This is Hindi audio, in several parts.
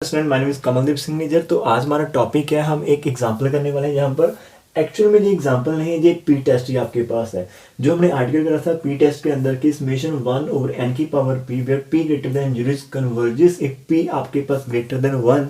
Student my name is Kamaldeep Singh निजर। तो आज हमारा टॉपिक है, हम एक एग्जांपल करने वाले हैं जहाँ पर एक्चुअल में ये एग्जांपल नहीं है, ये पी टेस्ट ही आपके पास है। जो हमने आर्टिकल करा था पी टेस्ट के अंदर की समेशन 1 ओवर n की power p where p greater than 0 is converges if p आपके पास greater than 1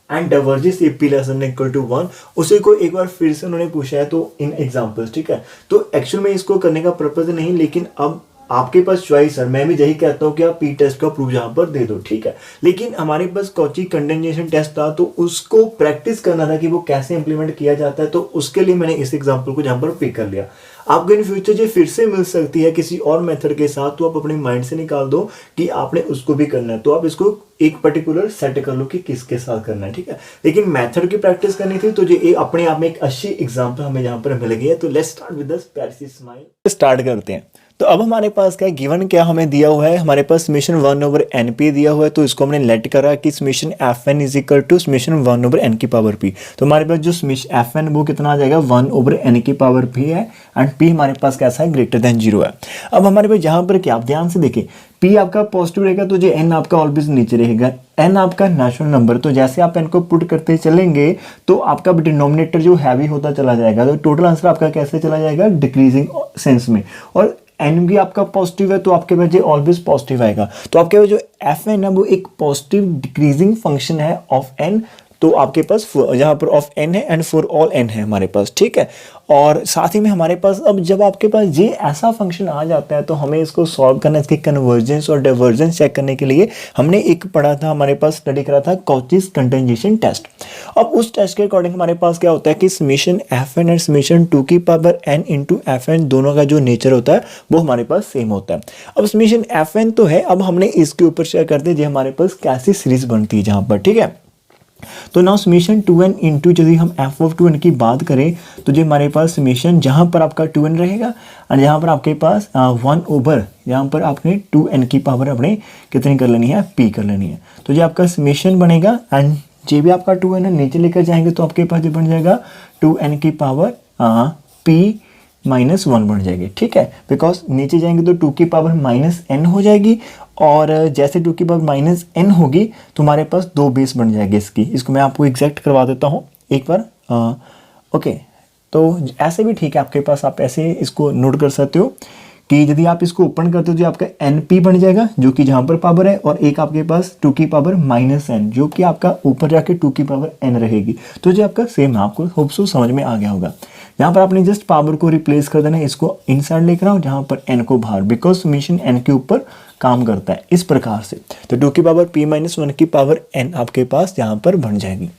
and diverges if p less than equal to 1। उसी को एक बार फिर से उन्होंने पूछा है तो इन एग्जांपल्स, ठीक है। तो एक्चुअल में इसको करने का पर्पज नहीं, लेकिन अब आपके पास चॉइस है। मैं भी यही कहता हूँ कि आप पी टेस्ट का प्रूफ यहाँ पर दे दो, ठीक है। लेकिन हमारे पास कॉची कंडेंसेशन टेस्ट था तो उसको प्रैक्टिस करना था कि वो कैसे इंप्लीमेंट किया जाता है, तो उसके लिए मैंने इस एग्जांपल को यहाँ पर पिक कर लिया। आपको इन फ्यूचर ये फिर से मिल सकती है किसी और मेथड के साथ, तो आप अपने माइंड से निकाल दो कि आपने उसको भी करना है, तो आप इसको एक पर्टिकुलर सेट कर लो कि किसके साथ करना है, ठीक है। लेकिन मेथड की प्रैक्टिस करनी थी तो ये अपने आप में एक अच्छी एग्जांपल हमें यहाँ पर मिल गई है। तो लेट्स स्टार्ट विद द प्यारी सी स्माइल। स्टार्ट करते हैं। तो अब हमारे पास क्या गिवन क्या हमें दिया हुआ है, हमारे पास समेशन 1 ओवर एन पी दिया हुआ है। तो इसको हमने लेट करा कि summation f n is equal to summation 1 over n की पावर पी। तो हमारे पास जो समेशन एफ एन वो कितना आ जाएगा 1 ओवर एन की पावर पी है एंड पी हमारे पास कैसा है ग्रेटर देन 0 है। अब हमारे पास यहाँ पर क्या, आप ध्यान से देखिए, पी आपका पॉजिटिव रहेगा तो जो एन आपका ऑलवेज नीचे रहेगा, एन आपका नेचुरल नंबर। तो जैसे आप एन को पुट करते चलेंगे तो आपका डिनोमिनेटर जो हैवी होता चला जाएगा, तो टोटल आंसर आपका कैसे चला जाएगा डिक्रीजिंग सेंस में। और एन भी आपका पॉजिटिव है तो आपके पास ये ऑलवेज पॉजिटिव आएगा। तो आपके पास जो एफ एन है वो एक पॉजिटिव डिक्रीजिंग फंक्शन है ऑफ एन। तो आपके पास यहाँ पर ऑफ एन है एंड फॉर ऑल एन है हमारे पास, ठीक है। और साथ ही में हमारे पास अब जब आपके पास ये ऐसा फंक्शन आ जाता है तो हमें इसको सॉल्व करना, इसकी कन्वर्जेंस और डाइवर्जेंस चेक करने के लिए हमने एक पढ़ा था, हमारे पास स्टडी करा था कॉचीज कंडेंसेशन टेस्ट। अब उस टेस्ट के अकॉर्डिंग हमारे पास क्या होता है कि summation f n and summation 2 की power n into f n दोनों का जो नेचर होता है वो हमारे पास सेम होता है। अब समेशन एफ एन तो है, अब हमने इसके ऊपर चेक करते हैं हमारे पास कैसी सीरीज बनती है जहाँ पर, ठीक है। तो नाउ समेशन 2n इंटू यदि हम एफ ऑफ 2n की बात करें तो जो हमारे पास समेशन जहाँ पर आपका 2n रहेगा और यहाँ पर आपके पास 1 ओवर यहाँ पर आपने 2n की पावर अपने कितनी कर लेनी है p कर लेनी है। तो जो आपका समेशन बनेगा एंड जे भी आपका 2n है नीचे लेकर जाएंगे तो आपके पास जो बन जाएगा 2n की पावर p -1 बन जाएगी, ठीक है। बिकॉज नीचे जाएंगे तो 2 की पावर -n हो जाएगी और जैसे 2 की पावर -n होगी तो हमारे पास 2 बेस बन जाएगी इसको मैं आपको एग्जैक्ट करवा देता हूँ एक बार। ओके, तो ऐसे भी ठीक है आपके पास, आप ऐसे इसको नोट कर सकते हो कि यदि आप इसको ओपन करते हो जो आपका एन पी बन जाएगा जो कि जहाँ पर पावर है, और एक आपके पास 2 की पावर -n जो कि आपका ऊपर जाके 2 की पावर n रहेगी। तो जो आपका सेम है, आपको होप सो समझ में आ गया होगा। यहाँ पर आपने जस्ट पावर को रिप्लेस कर देना है, इसको इनसाइड लेकर आओ जहाँ पर n को बाहर, बिकॉज समेशन n के ऊपर काम करता है इस प्रकार से। तो 2 की पावर p -1 की पावर n आपके पास यहाँ पर बन जाएगी।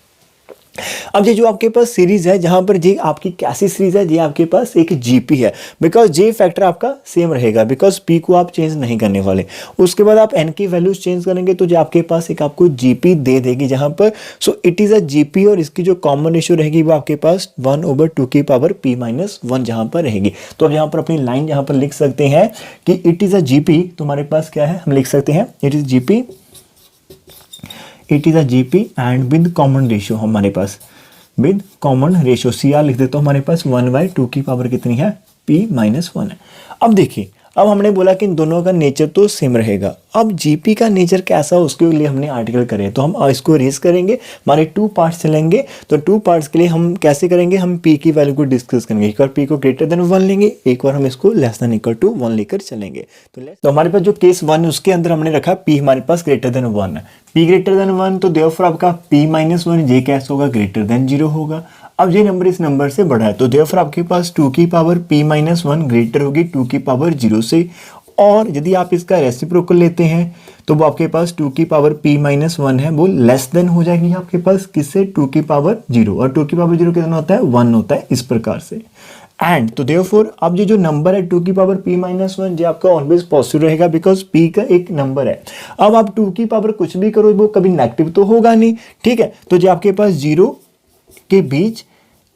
अब ये जो आपके पास सीरीज है जहां पर जी आपकी कैसी सीरीज है, ये आपके पास एक जीपी है, बिकॉज जे फैक्टर आपका सेम रहेगा, बिकॉज पी को आप चेंज नहीं करने वाले। उसके बाद आप एन की वैल्यूज चेंज करेंगे तो जो आपके पास एक आपको जीपी दे देगी जहां पर, so it is a GP और इसकी जो कॉमन रेशियो रहेगी वो आपके पास 1 ओवर 2 की पावर p -1 जहां पर रहेगी। तो अब यहाँ पर अपनी लाइन यहाँ पर लिख सकते हैं कि इट इज अ जीपी। तो हमारे पास क्या है, हम लिख सकते हैं it is GP, it is a GP and with common ratio, हमारे पास with common ratio c r लिख देता हूँ, हमारे पास 1/2 की पावर कितनी है p -1 है। अब देखिए, अब हमने बोला कि इन दोनों का नेचर तो सेम रहेगा। अब जीपी का नेचर कैसा हो उसके लिए हमने आर्टिकल करे, तो हम इसको रेस करेंगे, हमारे 2 पार्ट्स चलेंगे। तो 2 पार्ट्स के लिए हम कैसे करेंगे, हम p की वैल्यू को डिस्कस करेंगे। एक बार p को ग्रेटर देन 1 लेंगे, एक बार हम इसको लेस देन इक्वल टू 1 लेकर चलेंगे। तो हमारे पास जो केस 1 है उसके अंदर हमने रखा p हमारे पास ग्रेटर देन 1 है, p ग्रेटर देन 1, तो देयरफॉर आपका p -1 ये कैसे होगा, ग्रेटर देन 0 होगा। अब ये नंबर इस नंबर से बड़ा है तो देयरफॉर आपके पास 2 की पावर p -1 ग्रेटर होगी 2 की पावर 0 से। और यदि आप इसका रेसिप्रोकल लेते हैं तो वो आपके पास 2 की पावर p -1 है वो लेस देन हो जाएगी आपके पास किससे, 2 की पावर 0, और 2 की पावर 0 कितना होता है 1 होता है, इस प्रकार से। एंड तो देयरफॉर अब ये जो नंबर है 2 की पावर p -1 ये आपका ऑलवेज पॉजिटिव रहेगा, बिकॉज p का एक नंबर है। अब आप 2 की पावर कुछ भी करो वो कभी नेगेटिव तो होगा नहीं, ठीक है। तो जो आपके पास 0 के बीच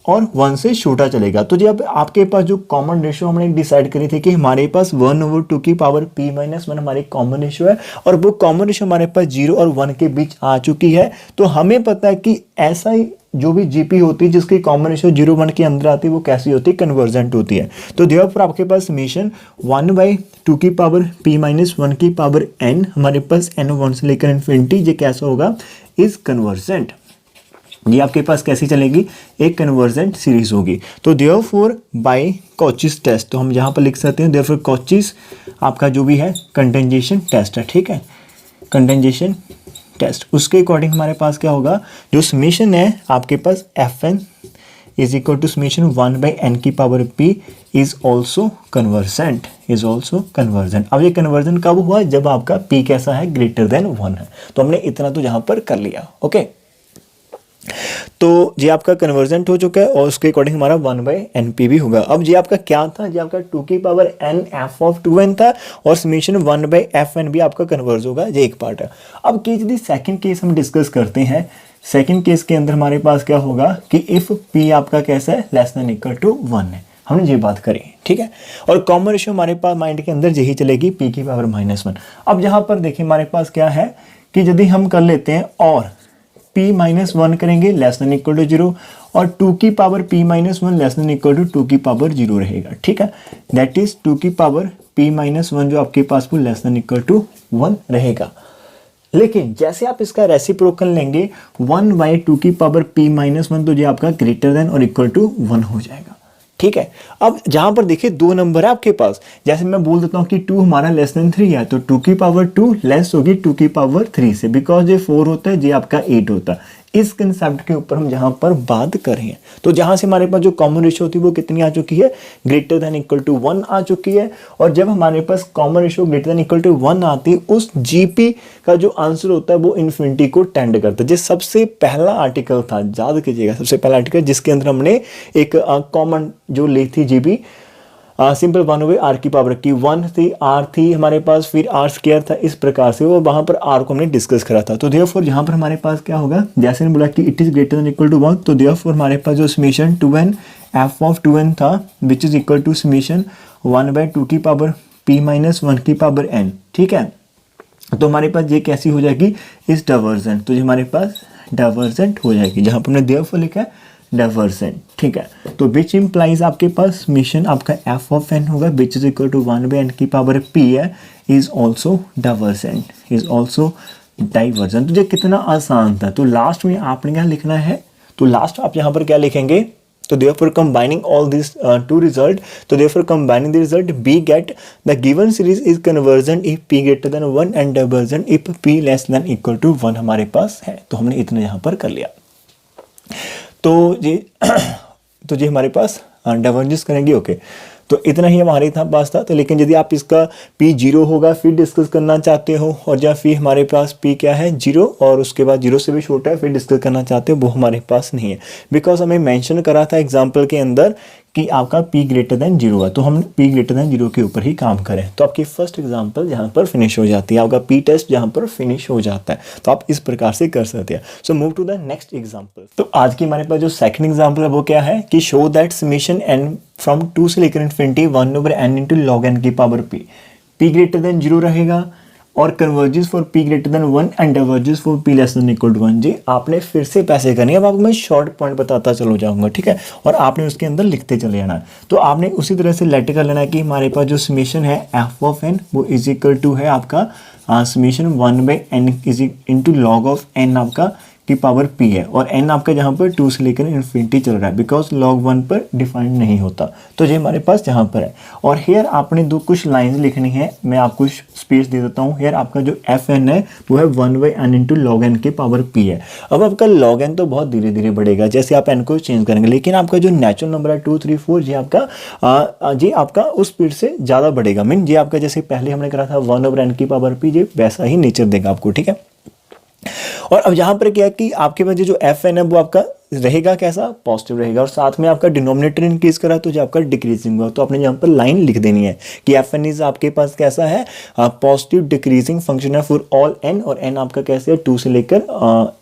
और 1 से छोटा चलेगा। तो जब आपके पास जो कॉमन रेशियो हमने डिसाइड करी थी कि हमारे पास 1 ओवर 2 की पावर p -1 हमारी कॉमन रेशियो है, और वो कॉमन रेशियो हमारे पास 0 और 1 के बीच आ चुकी है। तो हमें पता है कि ऐसा ही जो भी जीपी होती है जिसकी कॉमन रेशियो 0-1 के अंदर आती है वो कैसी होती है, कन्वर्जेंट होती है। तो देयरफॉर आपके पास समेशन 1/2 की पावर p -1 की पावर n हमारे पास n 1 से लेकर इन्फिनिटी ये कैसा होगा, इज कन्वर्जेंट। ये आपके पास कैसी चलेगी, एक कन्वर्जेंट सीरीज होगी। तो देयरफॉर बाय कॉचीज टेस्ट, तो हम यहाँ पर लिख सकते हैं देयरफॉर कॉचीज आपका जो भी है कंडेंसेशन टेस्ट है, ठीक है, कंडेंसेशन टेस्ट, उसके अकॉर्डिंग हमारे पास क्या होगा, जो समीशन है आपके पास f n is equal to summation 1/n की power p is also convergent, is also convergent. अब ये कन्वर्जन कब हुआ, जब आपका p कैसा है, ग्रेटर देन 1 है। तो हमने इतना तो यहाँ पर कर लिया, ओके। तो ये आपका कन्वर्जेंट हो चुका है और उसके अकॉर्डिंग हमारा 1/np भी होगा। अब ये आपका क्या था, ये आपका 2 की power n f of 2n था और समीशन 1/fn भी आपका कन्वर्ज होगा, ये एक पार्ट है। अब यदि सेकंड केस हम डिस्कस करते हैं, सेकंड केस के अंदर हमारे पास क्या होगा कि इफ p आपका कैसा है, लेस देन इक्वल टू 1 है, हमने ये बात करी, ठीक है। और कॉमन रेशियो हमारे पास माइंड के अंदर यही चलेगी, p की पावर -1। अब यहाँ पर देखिए हमारे पास क्या है कि यदि हम कर लेते हैं और p -1 करेंगे लेस देन इक्वल टू 0 और 2 की power p -1 less than equal to 2 की पावर 0 रहेगा, ठीक है। दैट इज 2 की पावर p -1 जो आपके पास वो लेस देन इक्वल टू 1 रहेगा। लेकिन जैसे आप इसका रेसिप्रोकल लेंगे 1/2 की पावर p -1 तो ये आपका ग्रेटर देन और इक्वल टू 1 हो जाएगा, ठीक है। अब जहां पर देखिए 2 नंबर है आपके पास, जैसे मैं बोल देता हूं कि 2 हमारा लेस देन 3 है तो 2 की पावर 2 लेस होगी 2 की पावर 3 से, बिकॉज ये 4 होता है, ये आपका 8 होता है। इस कंसेप्ट के ऊपर हम जहां पर बात कर रहे हैं, तो जहां से हमारे पास जो कॉमन रेशियो होती है वो कितनी आ चुकी है, ग्रेटर देन इक्वल टू 1 आ चुकी है। और जब हमारे पास common ratio greater than equal to 1 आती है, उस जीपी का जो आंसर होता है वो इन्फिनिटी को टेंड करता है। जो सबसे पहला आर्टिकल था, याद कीजिएगा, सबसे पहला आर्टिकल जिसके अंदर हमने एक कॉमन जो ली थी जीपी, सिंपल 1/r की पावर की 1 थी, r थी हमारे पास, फिर r स्क्वायर था, इस प्रकार से वो वहां पर r को हमने डिस्कस करा था। तो देयरफॉर यहाँ पर हमारे पास क्या होगा, जैसे मैंने बोला कि it is greater than equal to 1, तो देयरफॉर हमारे पास जो summation 2n f of 2n था which is equal to summation 1/2 की पावर p -1 की पावर n, ठीक है। तो हमारे पास ये कैसी हो जाएगी, इस डाइवर्जेंट, तो ये हमारे पास डाइवर्जेंट हो जाएगी, जहां पर हमने देयरफॉर लिखा है डाइवर्जेंट, ठीक है। तो विच इम्प्लाइज आपके पास समीशन आपका f ऑफ n होगा which is equal to 1/n की पावर p है, is also divergent, is also divergent. तो ये कितना आसान था। तो लास्ट में आपने क्या लिखना है, तो लास्ट आप यहाँ पर क्या लिखेंगे, तो therefore combining all these two result, तो therefore combining the result we get the given series is convergent if p greater than 1 and divergent if p less than equal to 1 हमारे पास है। तो हमने इतना यहाँ पर कर लिया। तो ये हमारे पास डाइवर्जेंस करेंगे, ओके। तो इतना ही हमारे पास था। तो लेकिन यदि आप इसका p 0 होगा फिर डिस्कस करना चाहते हो, और जहाँ फिर हमारे पास p क्या है 0 और उसके बाद 0 से भी छोटा है फिर डिस्कस करना चाहते हो, वो हमारे पास नहीं है। बिकॉज हमें मेंशन करा था एग्जांपल के अंदर कि आपका p ग्रेटर देन 0 है, तो हम p ग्रेटर देन 0 के ऊपर ही काम करें। तो आपकी फर्स्ट एग्जांपल यहाँ पर फिनिश हो जाती है, आपका p टेस्ट यहाँ पर फिनिश हो जाता है। तो आप इस प्रकार से कर सकते हैं। So move to the next example. तो आज की हमारे पास जो सेकंड एग्जांपल है वो क्या है कि show that summation n from 2 से लेकर infinity 1/n into log n की पावर p ग्रेटर देन 0 रहेगा और converges for p greater than 1 and diverges for p less than equal to 1। जी आपने फिर से पैसे करने, अब आपको मैं शॉर्ट पॉइंट बताता चलो जाऊंगा, ठीक है, और आपने उसके अंदर लिखते चले जाना। तो आपने उसी तरह से लेट कर लेना है कि हमारे पास जो समीशन है f ऑफ n वो इज इक्वल टू है आपका summation 1/n is into log of n आपका की पावर p है, और n आपका जहाँ पर 2 से लेकर इन्फिनिटी चल रहा है, बिकॉज log 1 पर डिफाइंड नहीं होता। तो ये हमारे पास यहाँ पर है, और हेयर आपने कुछ लाइंस लिखनी है, मैं आपको स्पेस दे देता हूँ। हेयर आपका जो fn है वो है 1/n इंटू लॉग n के पावर p है। अब आपका log n तो बहुत धीरे धीरे बढ़ेगा जैसे आप n को चेंज करेंगे, लेकिन आपका जो नेचुरल नंबर है 2 3 4 ये आपका उस स्पीड से ज़्यादा बढ़ेगा। मीन ये आपका जैसे पहले हमने करा था 1/n की पावर p, ये वैसा ही नेचर देगा आपको, ठीक है। और अब यहाँ पर क्या है कि आपके पास जो fn है वो आपका रहेगा कैसा, पॉजिटिव रहेगा, और साथ में आपका डिनोमिनेटर इंक्रीज करा तो जो आपका डिक्रीजिंग हुआ। तो आपने यहाँ पर लाइन लिख देनी है कि fn इज आपके पास कैसा है, पॉजिटिव डिक्रीजिंग फंक्शन है फॉर ऑल n, और n आपका कैसे है 2 से लेकर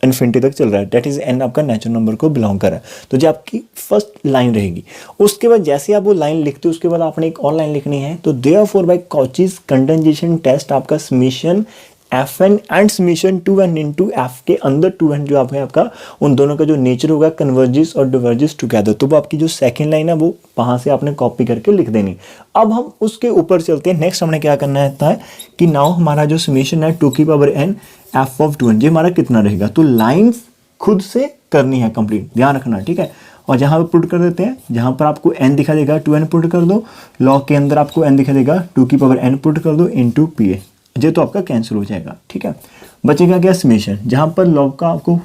इन्फिनिटी तक चल रहा है, दैट इज n आपका नेचुरल नंबर को बिलोंग कर रहा है। तो जो आपकी फर्स्ट लाइन रहेगी, उसके बाद जैसे आप वो लाइन लिखते हो उसके बाद आपने एक और लाइन लिखनी है। तो therefore by Cauchy's condensation test आपका summation f n and summation 2n into f के अंदर 2n जो आपका उन दोनों का जो नेचर होगा कन्वर्जिस और डिवर्जिस टुगेदर, तो वो आपकी जो सेकंड लाइन है वो वहाँ से आपने कॉपी करके लिख देनी। अब हम उसके ऊपर चलते हैं। नेक्स्ट हमने क्या करना है कि नाउ हमारा जो समीशन है 2 की power n F of 2n ये हमारा कितना रहेगा, तो लाइन्स खुद से करनी है कंप्लीट, ध्यान रखना, ठीक है। और जहाँ पर पुट कर देते हैं, जहाँ पर आपको n दिखा देगा 2n पुट कर दो, लॉग के अंदर आपको n दिखा देगा 2 की पावर n पुट कर दो इंटू पी ए, ये तो आपका कैंसिल हो जाएगा, ठीक है। बचेगा क्या समेशन, जहाँ पर लॉग का आपको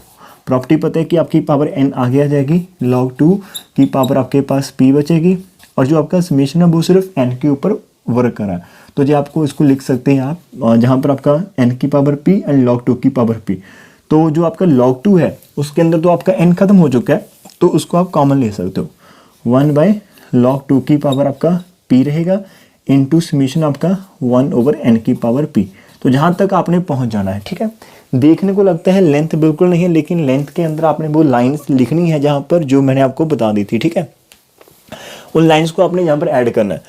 प्रॉपर्टी पता है कि आपकी पावर n आगे आ जाएगी, log 2 की पावर आपके पास p बचेगी, और जो आपका समेशन है वो सिर्फ n के ऊपर वर्क कर रहा है, तो जो आपको इसको लिख सकते हैं आप, जहाँ पर आपका n की पावर p एंड log 2 की पावर p, तो जो आपका log 2 है उसके अंदर तो आपका n खत्म हो चुका है, तो उसको आप कॉमन ले सकते हो, 1/log 2 की पावर आपका p रहेगा इंटू समेशन आपका 1/n की पावर p। तो जहाँ तक आपने पहुँच जाना है, ठीक है। देखने को लगता है लेंथ बिल्कुल नहीं है, लेकिन लेंथ के अंदर आपने वो लाइंस लिखनी है जहाँ पर जो मैंने आपको बता दी थी, ठीक है। उन लाइंस को आपने यहाँ पर ऐड करना है।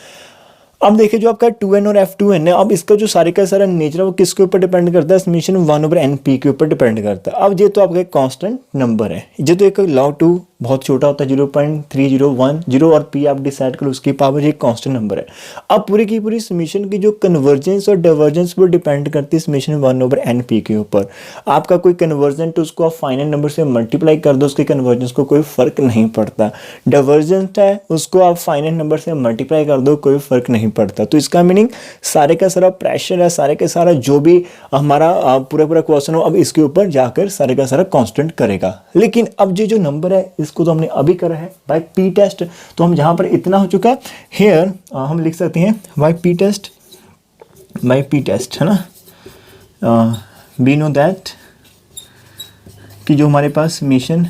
अब देखिए जो आपका 2n और f2n है, अब इसका जो सारे का सारा नेचर है वो किसके ऊपर डिपेंड करता है, समेशन 1/np के ऊपर डिपेंड करता है। अब ये तो आपका एक कांस्टेंट नंबर है, ये तो एक log 2 बहुत छोटा होता है 0.3010 और p आप डिसाइड करो उसकी पावर, एक कांस्टेंट नंबर है। अब पूरी की पूरी समेशन की जो कन्वर्जेंस और डाइवर्जेंस वो डिपेंड करती है समेशन 1/np के ऊपर। आपका कोई कन्वर्जेंट उसको आप फाइनल नंबर से मल्टीप्लाई कर दो, उसके कन्वर्जेंस को कोई फर्क नहीं पड़ता। डाइवर्जेंट है उसको आप फाइनल नंबर से मल्टीप्लाई कर दो, कोई फर्क नहीं पड़ता। तो इसका मीनिंग सारे का सारा प्रेशर है, सारे का सारा जो भी हमारा पूरा क्वेश्चन हो अब इसके ऊपर जाकर सारे का सारा कांस्टेंट करेगा। लेकिन अब ये जो नंबर है इसको तो हमने अभी करा है बाय पी टेस्ट, तो हम जहां पर इतना हो चुका है हेयर हम लिख सकते हैं बाय पी टेस्ट है ना। वी नो दैट कि जो हमारे पास समेशन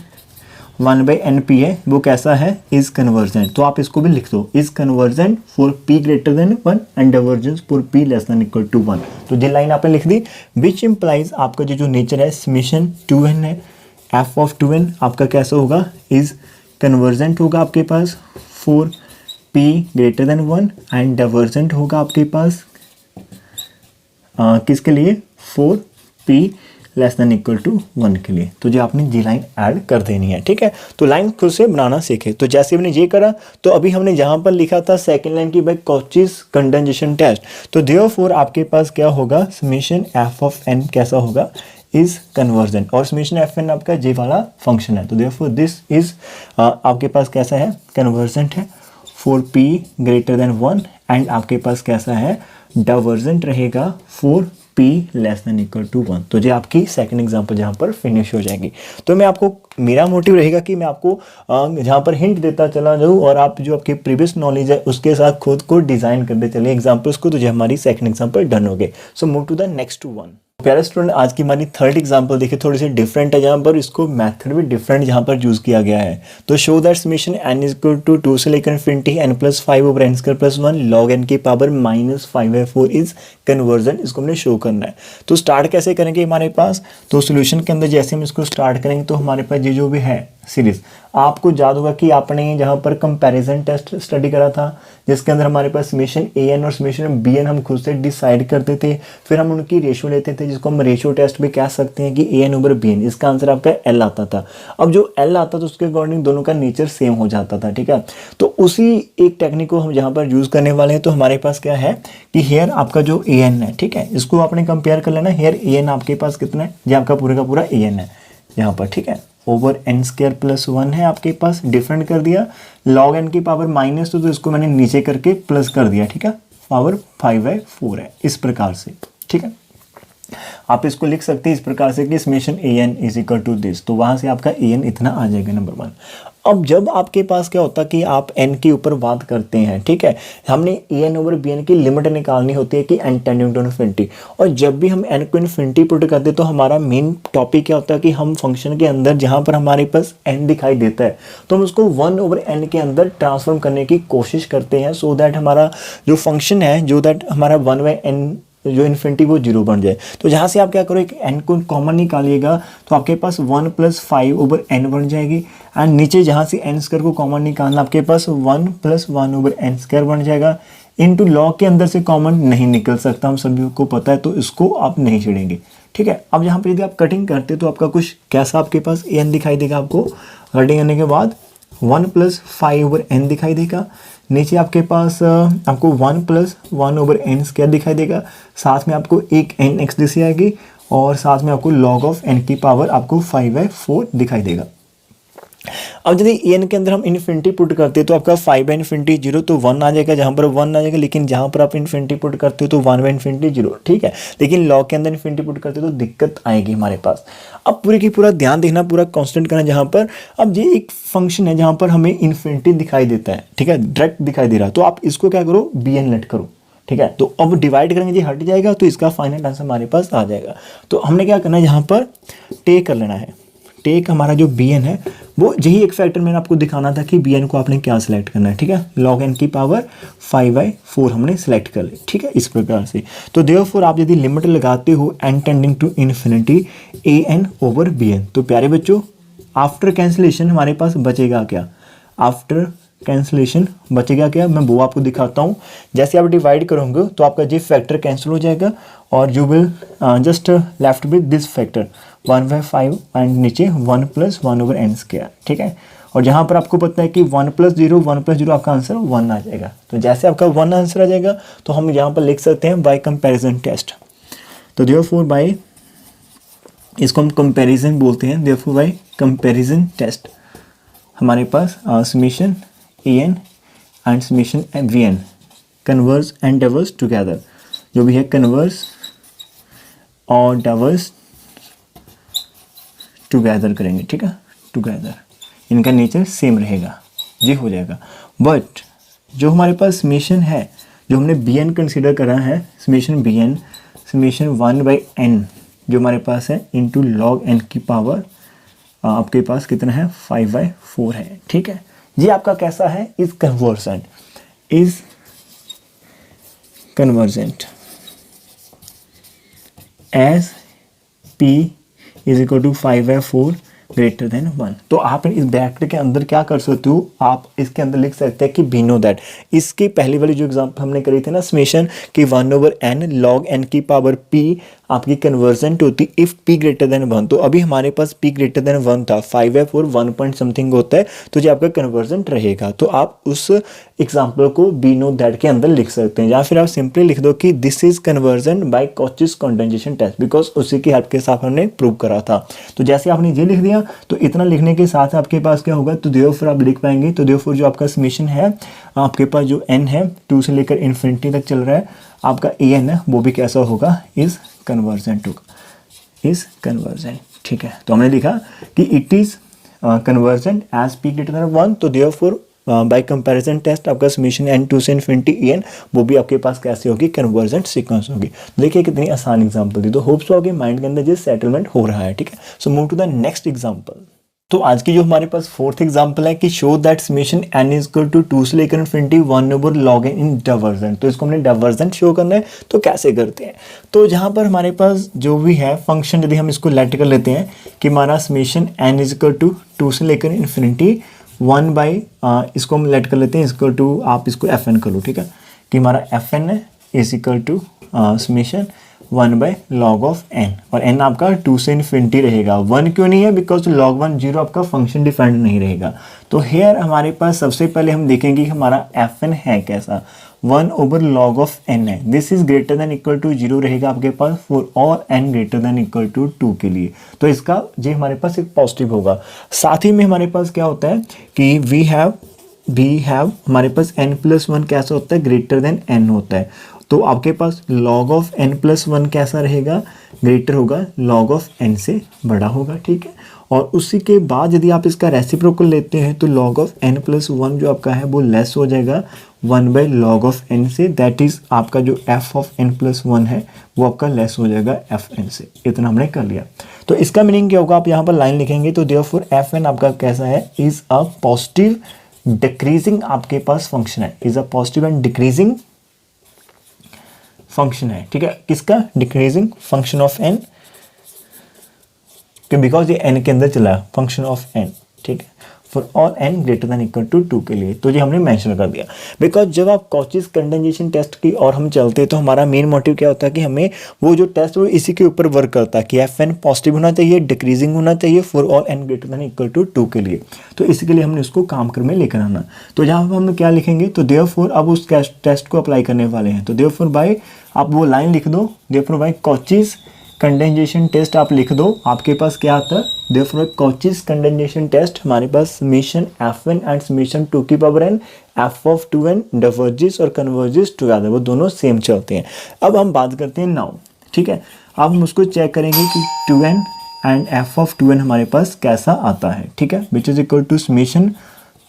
1/np है वो कैसा है, इज कन्वर्जेंट। तो आप इसको भी लिख दो, is convergent for p greater than 1 and divergence for p less than equal to 1। तो ये लाइन आपने लिख दी, विच इम्प्लाइज आपका जो नेचर है समेशन 2n है, f ऑफ 2n आपका कैसा होगा, इज कन्वर्जेंट होगा आपके पास for p greater than 1 and divergent होगा आपके पास किसके लिए, for p less than equal to 1 के लिए। तो जो आपने जी लाइन ऐड कर देनी है, ठीक है। तो लाइन खुद से बनाना सीखे। तो जैसे हमने ये करा, तो अभी हमने जहां पर लिखा था सेकंड लाइन की बाय कॉचीज कंडेंसेशन टेस्ट, तो देयरफॉर आपके पास क्या होगा, समेशन f ऑफ n कैसा होगा, इज कन्वर्जेंट, और समेशन fn आपका जे वाला फंक्शन है, तो देयरफॉर दिस इज आपके पास कैसा है, कन्वर्जेंट है for p greater than 1 and आपके पास कैसा है, डाइवर्जेंट रहेगा for p less than equal to 1। तो ये आपकी सेकंड एग्जांपल जहाँ पर फिनिश हो जाएगी। तो मैं आपको, मेरा मोटिव रहेगा कि मैं आपको जहाँ पर हिंट देता चला जाऊँ और आप जो आपके प्रीवियस नॉलेज है उसके साथ खुद को डिज़ाइन करते चलिए एग्जाम्पल्स को, तो जो हमारी सेकंड एग्जाम्पल डन हो गए। So move to the next one. प्यारे स्टूडेंट, आज की हमारी थर्ड एग्जांपल देखिए थोड़ी सी डिफरेंट है, जहाँ पर इसको मेथड भी डिफरेंट जहाँ पर यूज़ किया गया है। तो show that summation n is equal to 2 से लेकर इनफिनिटी n+5/n² + 1 log n की पावर -5/4 इज कन्वर्जेंट, इसको हमने शो करना है। तो स्टार्ट कैसे करेंगे हमारे पास, तो सोल्यूशन के अंदर जैसे हम इसको स्टार्ट करेंगे तो हमारे पास ये जो भी है सीरीज, आपको याद होगा कि आपने जहाँ पर कंपैरिजन टेस्ट स्टडी करा था जिसके अंदर हमारे पास समेशन an और समेशन bn हम खुद से डिसाइड करते थे, फिर हम उनकी रेशियो लेते थे जिसको हम रेशियो टेस्ट भी कह सकते हैं कि an/bn, इसका आंसर आपका l आता था। अब जो l आता था उसके अकॉर्डिंग दोनों का नेचर सेम हो जाता था, ठीक है। तो उसी एक टेक्निक को हम जहाँ पर यूज़ करने वाले हैं। तो हमारे पास क्या है कि हेयर आपका जो an है, ठीक है, इसको आपने कंपेयर कर लेना। हेयर an आपके पास कितना है, ये आपका पूरे का पूरा an है यहाँ पर, ठीक है, ओवर n² + 1 है आपके पास, डिफरेंट कर दिया, log n की पावर माइनस तो इसको मैंने नीचे करके प्लस कर दिया, ठीक है, पावर 5/4 है इस प्रकार से, ठीक है। आप इसको लिख सकते हैं इस प्रकार से कि summation an is equal to this, तो वहाँ से आपका an इतना आ जाएगा, नंबर 1। अब जब आपके पास क्या होता है कि आप n के ऊपर बात करते हैं, ठीक है, हमने an/bn की लिमिट निकालनी होती है कि n टेंडिंग टू इन्फिनिटी, और जब भी हम n को इन्फिनिटी पुट करते हैं तो हमारा मेन टॉपिक क्या होता है कि हम फंक्शन के अंदर जहाँ पर हमारे पास n दिखाई देता है तो हम उसको 1/n के अंदर ट्रांसफॉर्म करने की कोशिश करते हैं, सो दैट हमारा जो फंक्शन है, जो दैट हमारा 1/n जो इन्फिनिटी वो 0 बन जाए। तो जहाँ से आप क्या करो, एक n को कॉमन निकालिएगा तो आपके पास 1 + 5/n बन जाएगी, एंड नीचे जहाँ से n² को कॉमन निकालना आपके पास 1 + 1/n² बन जाएगा, इनटू लॉग के अंदर से कॉमन नहीं निकल सकता, हम सभी को पता है, तो इसको आप नहीं छेड़ेंगे, ठीक है। अब यहाँ पर यदि आप कटिंग करते तो आपका कुछ कैसा आपके पास एन दिखाई देगा, आपको कटिंग करने के बाद 1 + 5/n दिखाई देगा। नीचे आपके पास आपको 1 + 1/n स्क्वायर दिखाई देगा, साथ में आपको एक nx दिखाई आएगी और साथ में आपको log ऑफ n की पावर आपको 5/4 दिखाई देगा। अब यदि n के अंदर हम इन्फिनिटी पुट करते हैं तो आपका 5/∞ 0 तो 1 आ जाएगा, जहाँ पर 1 आ जाएगा, लेकिन जहाँ पर आप इन्फिनिटी पुट करते हो तो 1/∞ 0, ठीक है। लेकिन लॉग के अंदर इन्फिनिटी पुट करते हो तो दिक्कत आएगी हमारे पास। अब पूरे की पूरा ध्यान देखना, पूरा कांस्टेंट करना, जहाँ पर अब ये एक फंक्शन है जहाँ पर हमें इन्फिनिटी दिखाई देता है, ठीक है, डायरेक्ट दिखाई दे रहा है, तो आप इसको क्या करो, bn लेट करो, ठीक है। तो अब डिवाइड करेंगे, ये हट जाएगा तो इसका फाइनल आंसर हमारे पास आ जाएगा। तो हमने क्या करना है, यहाँ पर टेक कर लेना है, टेक हमारा जो bn है वो यही एक फैक्टर मैंने आपको दिखाना था कि bn को आपने क्या सिलेक्ट करना है, ठीक है। log n की पावर 5/4 हमने सिलेक्ट कर ली, ठीक है, इस प्रकार से। तो देयरफॉर आप यदि लिमिट लगाते हो n tending to infinity an/bn, तो प्यारे बच्चों आफ्टर कैंसिलेशन हमारे पास बचेगा क्या, आफ्टर कैंसिलेशन बचेगा क्या, मैं वो आपको दिखाता हूँ। जैसे आप डिवाइड करोगे तो आपका ये फैक्टर कैंसिल हो जाएगा और you will just left with this factor 1/5 and नीचे 1 + 1/n स्क्वायर, ठीक है। और जहाँ पर आपको पता है कि 1 + 0 आपका आंसर 1 आ जाएगा। तो जैसे आपका 1 आंसर आ जाएगा तो हम यहाँ पर लिख सकते हैं बाय कंपेरिजन टेस्ट। तो देयरफॉर बाय, इसको हम कंपेरिजन बोलते हैं, देयरफॉर बाय कंपेरिजन टेस्ट हमारे पास summation an and summation vn converse and diverse together, जो भी है कन्वर्स और डाइवर्स टुगेदर करेंगे, ठीक है, टुगेदर, इनका नेचर सेम रहेगा, ये हो जाएगा। बट जो हमारे पास समेशन है, जो हमने bn कंसीडर करा है, समेशन bn समेशन 1/n जो हमारे पास है इनटू log n की पावर आपके पास कितना है 5/4 है, ठीक है। ये आपका कैसा है, is convergent, is convergent as p = 5/4 greater than 1। तो आप इस ब्रैकेट के अंदर क्या कर सकते हो, आप इसके अंदर लिख सकते हैं कि वी नो दैट, इसकी पहली वाली जो एग्जांपल हमने करी थी ना समेशन कि 1/n log n की पावर p आपकी कन्वर्जेंट होती इफ p ग्रेटर देन 1। तो अभी हमारे पास p ग्रेटर देन 1 था, 5/4 1 पॉइंट समथिंग होता है, तो ये आपका कन्वर्जेंट रहेगा। तो आप उस एग्जाम्पल को वी नो दैट के अंदर लिख सकते हैं, या फिर आप सिंपली लिख दो कि this is convergent by Cauchy's condensation test, because उसी की हेल्प के साथ हमने प्रूव करा था। तो जैसे आपने ये लिख दिया तो इतना लिखने के साथ आपके पास क्या होगा, तो देयरफॉर आप लिख पाएंगे। तो देयरफॉर जो आपका समेशन है, आपके पास जो n है 2 से लेकर इन्फिनिटी तक चल रहा है, आपका an है वो भी कैसा होगा, इज कन्वर्जेंट होगा, इज कन्वर्जेंट, ठीक है। तो हमने लिखा कि it is convergent as p greater than 1। तो देयरफॉर बाय कंपैरिजन टेस्ट आपका समेशन n 2 से इन्फिनिटी an वो भी आपके पास कैसे होगी, कन्वर्जेंट सीक्वेंस होगी। देखिए कितनी आसान एग्जांपल दी, तो होप्स आपके माइंड के अंदर ये सेटलमेंट हो रहा है, ठीक है। So move to the next example. तो आज की जो हमारे पास फोर्थ एग्जांपल है कि शो दैट समेशन n = 2 से लेकर इन्फिनिटी 1/log n इन डाइवर्जेंट। तो इसको हमने डाइवर्जेंट शो करना है, तो कैसे करते हैं, तो जहाँ पर हमारे पास जो भी है फंक्शन, यदि हम इसको लेट कर लेते हैं कि हमारा समेशन n = 2 से लेकर इन्फिनिटी 1 इसको हम लेट कर लेते हैं इसको टू, आप इसको fn कर लो, ठीक है, कि हमारा fn है is equal to summation 1/log of n, और n आपका 2 से इन्फिनिटी रहेगा। 1 क्यों नहीं है, बिकॉज log 1 0 आपका फंक्शन डिफाइंड नहीं रहेगा। तो हेयर हमारे पास सबसे पहले हम देखेंगे कि हमारा fn है कैसा, 1/log ऑफ n है, this is greater than equal to 0 रहेगा आपके पास फॉर और n greater than equal to 2 के लिए। तो इसका ये हमारे पास एक पॉजिटिव होगा। साथ ही में हमारे पास क्या होता है कि वी हैव हमारे पास n + 1 कैसा होता है, ग्रेटर देन n होता है। तो आपके पास log ऑफ n + 1 कैसा रहेगा, ग्रेटर होगा, log ऑफ n से बड़ा होगा, ठीक है। और उसी के बाद यदि आप इसका रेसिप्रोकल लेते हैं तो log ऑफ n + 1 जो आपका है वो लेस हो जाएगा 1/log ऑफ n से, दैट इज आपका जो f ऑफ n + 1 है वो आपका लेस हो जाएगा fn से। इतना हमने कर लिया। तो इसका मीनिंग क्या होगा, आप यहाँ पर लाइन लिखेंगे तो देयरफॉर fn आपका कैसा है, इज अ पॉजिटिव डिक्रीजिंग आपके पास फंक्शन है, is a positive and decreasing function है, ठीक है। किसका, decreasing function of n, because ये n के अंदर चला है, फंक्शन ऑफ n, ठीक है, for all n greater than equal to 2 के लिए। तो ये हमने मेंशन कर दिया, बिकॉज जब आप कॉचीज कंडेंसेशन टेस्ट की और हम चलते हैं तो हमारा मेन मोटिव क्या होता है कि हमें वो जो टेस्ट वो इसी के ऊपर वर्क करता है कि Fn पॉजिटिव होना चाहिए, डिक्रीजिंग होना चाहिए for all n greater than equal to 2 के लिए। तो इसके लिए हमने उसको काम कर में लेकर आना। तो यहाँ पर हम क्या लिखेंगे, तो देयरफॉर अब उस टेस्ट को अप्लाई करने वाले हैं। तो देयरफॉर बाय आप वो लाइन लिख दो, therefore by Cauchy's condensation test आप लिख दो। आपके पास क्या आता है, देयरफॉर कॉचीज कंडेंसेशन टेस्ट हमारे पास समेशन Fn एंड समेशन 2 की power n f of 2n diverges और कन्वर्जेस टुगेदर, वो दोनों सेम चलते हैं। अब हम बात करते हैं नाउ, ठीक है। अब हम उसको चेक करेंगे कि 2n and f of 2n हमारे पास कैसा आता है, ठीक है, which is equal to summation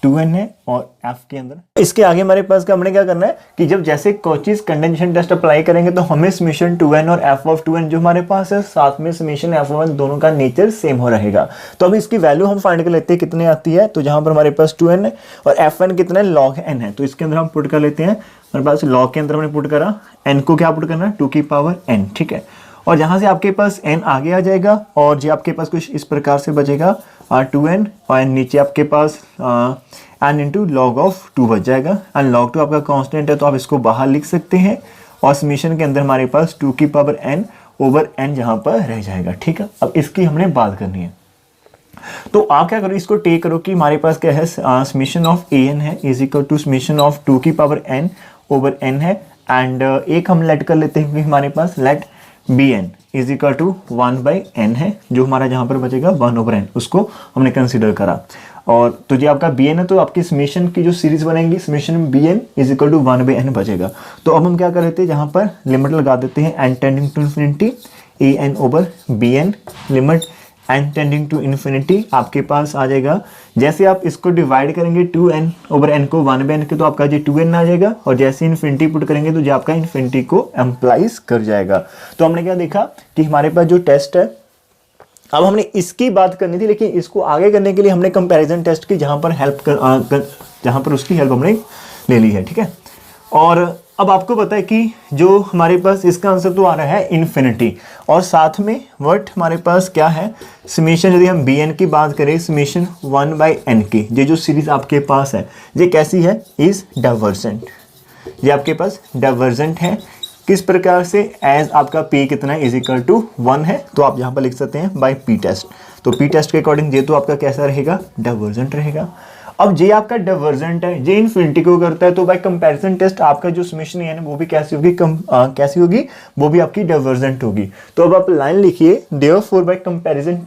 2n है और f के अंदर। इसके आगे हमारे पास का हमने क्या करना है कि जब जैसे कॉचीज कंडेंसेशन टेस्ट अप्लाई करेंगे तो हमें समेशन 2n और f ऑफ 2n जो हमारे पास है साथ में समेशन f ऑफ 1 दोनों का नेचर सेम हो रहेगा। तो अब इसकी वैल्यू हम फाइंड कर लेते हैं कितने आती है। तो जहां पर हमारे पास 2n है और fn कितना है, log n है, तो इसके अंदर हम पुट कर लेते हैं। हमारे पास log के अंदर हमने पुट करा, n को क्या पुट करना है, 2 की पावर n, ठीक है। और जहां से आपके पास n आगे आ जाएगा और जो आपके पास कुछ इस प्रकार से बचेगा 2n और नीचे आपके पास n इंटू लॉग ऑफ 2 बच जाएगा। एंड log 2 आपका कांस्टेंट है तो आप इसको बाहर लिख सकते हैं और समेशन के अंदर हमारे पास 2 की पावर n ओवर n जहां पर रह जाएगा, ठीक है। अब इसकी हमने बात करनी है। तो आप क्या करो, इसको टेक करो कि हमारे पास क्या है, समेशन ऑफ an है is equal to summation of 2 की पावर n ओवर n है। एंड एक हम लेट कर लेते हैं कि हमारे पास let bn is equal to 1/n है, जो हमारा जहां पर बचेगा 1/n, उसको हमने कंसिडर करा। और तो जो आपका bn है तो आपकी समेशन की जो सीरीज बनेगी summation bn is equal to 1/n बचेगा। तो अब हम क्या कर लेते हैं, जहां पर लिमिट लगा देते हैं n tending to infinity an over bn, limit n tending to infinity आपके पास आ जाएगा। जैसे आप इसको डिवाइड करेंगे 2n ओवर n को 1/n के तो आपका जो 2n आ जाएगा, और जैसे इन्फिनिटी पुट करेंगे तो जो आपका इन्फिनिटी को एम्प्लाइज कर जाएगा। तो हमने क्या देखा कि हमारे पास जो टेस्ट है, अब हमने इसकी बात करनी थी लेकिन इसको आगे करने के लिए हमने कंपैरिजन टेस्ट की जहां पर जहां पर उसकी हेल्प हमने ले ली है, ठीक है। और अब आपको पता है कि जो हमारे पास इसका आंसर तो आ रहा है इन्फिनिटी, और साथ में वर्ड हमारे पास क्या है, समेशन, यदि हम bn की बात करें समेशन 1/n की, ये जो सीरीज आपके पास है ये कैसी है, इज डाइवर्जेंट। ये आपके पास डाइवर्जेंट है। किस प्रकार से, एज आपका p कितना है, इज इक्वल टू 1 है, तो आप यहाँ पर लिख सकते हैं बाय p टेस्ट। तो p टेस्ट के अकॉर्डिंग ये तो आपका कैसा रहेगा, डाइवर्जेंट रहेगा। अब जे आपका डाइवर्जेंट है, जे इन्फिनिटी को करता है, तो बाय कंपैरिजन टेस्ट आपका जो समेशन है वो भी कैसी होगी, कैसी होगी, वो भी आपकी डाइवर्जेंट होगी। तो अब आप लाइन लिखिए, therefore by comparison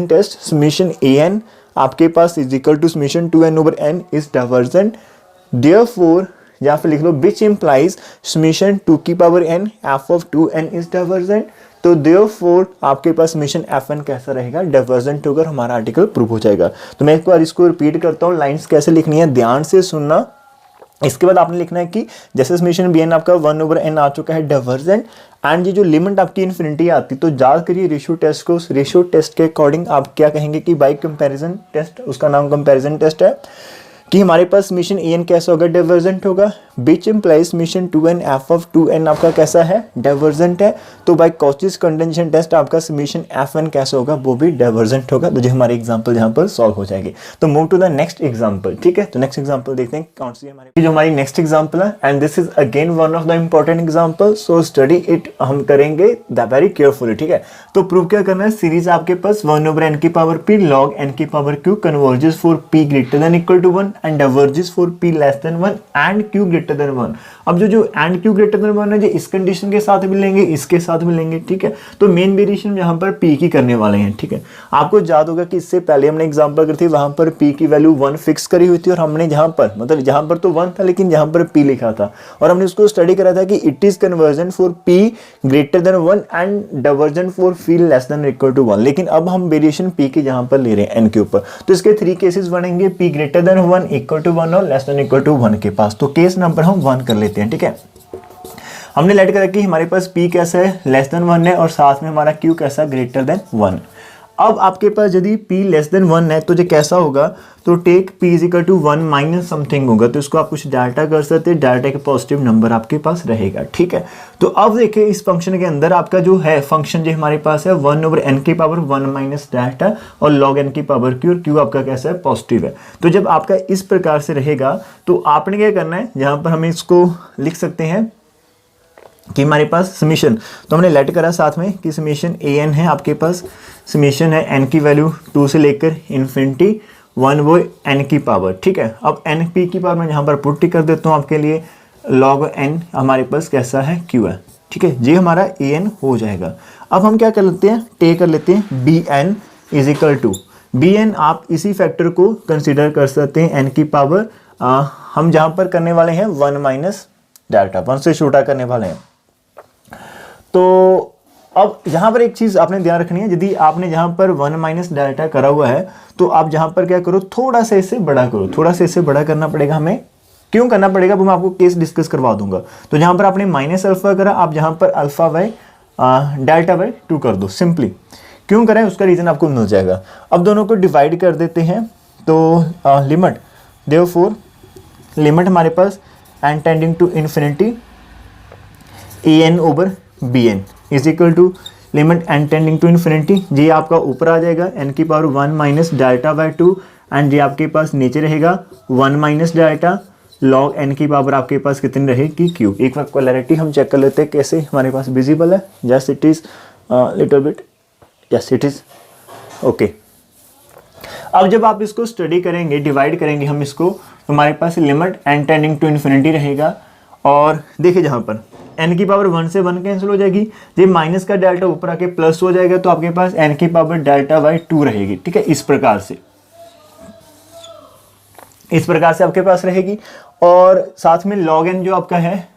test summation an आपके पास is equal to summation 2n over n is divergent. Therefore या फिर लिख लो विच इम्प्लाइज समेशन 2 की power n f of 2n is divergent. तो देयरफॉर आपके पास समेशन Fn कैसा रहेगा, डाइवर्जेंट होकर हमारा आर्टिकल प्रूव हो जाएगा। तो मैं एक बार इसको रिपीट करता हूँ, लाइंस कैसे लिखनी है ध्यान से सुनना। इसके बाद आपने लिखना है कि जैसे समेशन bn आपका 1/n आ चुका है डाइवर्जेंट, एंड ये जो लिमिट आपकी इन्फिनिटी आती, तो याद करिए रेशियो टेस्ट को। रेशियो टेस्ट के अकॉर्डिंग आप क्या कहेंगे कि बाय कंपैरिजन टेस्ट, उसका नाम कंपैरिजन टेस्ट है, कि हमारे पास समेशन an कैसा होगा, डाइवर्जेंट होगा। विच implies summation 2n f of 2n आपका कैसा है, डाइवर्जेंट है। तो बाय कॉचीज कंडेंसेशन टेस्ट आपका समेशन Fn कैसा होगा, वो भी डाइवर्जेंट होगा। तो जो हमारे एग्जांपल यहाँ पर सॉल्व हो जाएगी। तो move to the next example, ठीक है। तो नेक्स्ट एग्जांपल देखते हैं कौन सी हमारी, जो हमारी नेक्स्ट एग्जांपल है, and this is again one of the important example, so study it, हम करेंगे द वेरी केयरफुली, ठीक है। तो प्रूव क्या करना है, सीरीज आपके पास 1/n की पावर p log n की power q converges for p greater than equal to 1 and diverges for p less than 1 and q greater than 1। अब जो एंड q ग्रेटर देन 1 है, जो इस कंडीशन के साथ मिलेंगे, इसके साथ मिलेंगे, ठीक है। तो मेन वेरिएशन यहाँ पर p की करने वाले हैं, ठीक है। आपको याद होगा कि इससे पहले हमने एग्जांपल करी थी, वहां पर p की वैल्यू 1 फिक्स करी हुई थी, और हमने जहां पर मतलब जहां पर तो 1 था लेकिन जहां पर p लिखा था, और हमने उसको स्टडी करा था कि it is convergent for p greater than 1 and divergent for p less than equal to 1। लेकिन अब हम वेरिएशन p की जहां पर ले रहे हैं n के ऊपर, तो इसके 3 केसेस बनेंगे, p greater than 1 equal to 1 और लेस देन इक्वल टू 1 के पास। तो केस नंबर हम 1 कर लेते हैं, ठीक है। हमने लेट कर कि हमारे पास p कैसा है, लेस देन 1 है, और साथ में हमारा q कैसा, ग्रेटर देन 1। अब आपके पास यदि p लेस देन 1 है तो जो कैसा होगा, तो take p is equal to 1 minus something होगा, तो इसको आप कुछ डाटा कर सकते हैं, डाटा के पॉजिटिव नंबर आपके पास रहेगा। ठीक है, तो अब देखिए इस फंक्शन के अंदर आपका जो है फंक्शन जो हमारे पास है 1 ओवर n की पावर 1 माइनस डाटा और log n की पावर q, और q आपका कैसा है, पॉजिटिव है। तो जब आपका इस प्रकार से रहेगा तो आपने क्या करना है, यहाँ पर हम इसको लिख सकते हैं कि हमारे पास समीशन, तो हमने लेट करा साथ में कि समीशन an है, आपके पास समीशन है n की वैल्यू 2 से लेकर इन्फिनिटी 1 वो n की पावर। ठीक है, अब n p की पावर मैं यहाँ पर पुट कर देता हूँ आपके लिए, log n हमारे पास कैसा है, q है। ठीक है, ये हमारा an हो जाएगा। अब हम क्या कर लेते हैं, टेक कर लेते हैं bn is equal to bn, आप इसी फैक्टर को कंसिडर कर सकते हैं n की पावर, हम जहाँ पर करने वाले हैं 1 माइनस डाटा, 1 से छोटा करने वाले हैं। तो अब यहाँ पर एक चीज़ आपने ध्यान रखनी है, यदि आपने यहाँ पर 1 माइनस डाटा करा हुआ है तो आप जहाँ पर क्या करो, थोड़ा सा इसे बड़ा करो, थोड़ा सा इसे बड़ा करना पड़ेगा हमें। क्यों करना पड़ेगा वो मैं आपको केस डिस्कस करवा दूंगा। तो जहाँ पर आपने माइनस अल्फा करा, आप जहाँ पर अल्फा बाई डाटा बाई 2 कर दो सिंपली। क्यों करें उसका रीज़न आपको मिल जाएगा। अब दोनों को डिवाइड कर देते हैं, तो लिमिट देयरफॉर लिमिट हमारे पास n tending to infinity an over bn is equal to limit n tending to infinity, ये आपका ऊपर आ जाएगा n की पावर 1 माइनस डाटा बाई 2, एंड ये आपके पास नीचे रहेगा 1 माइनस डाटा log n की पावर आपके पास कितनी रहेगी, q। एक बार क्वालिटी हम चेक कर लेते हैं कैसे हमारे पास विजिबल है। Just it is little bit, yes it is okay. अब जब आप इसको स्टडी करेंगे, डिवाइड करेंगे हम इसको, तो हमारे पास limit n tending to infinity रहेगा। और देखिए जहाँ पर n की पावर 1 से 1 कैंसिल हो जाएगी, ये माइनस का डेल्टा ऊपर आके प्लस हो जाएगा, तो आपके पास n की पावर डेल्टा बाई 2 रहेगी। ठीक है, इस प्रकार से आपके पास रहेगी। और साथ में log n जो आपका है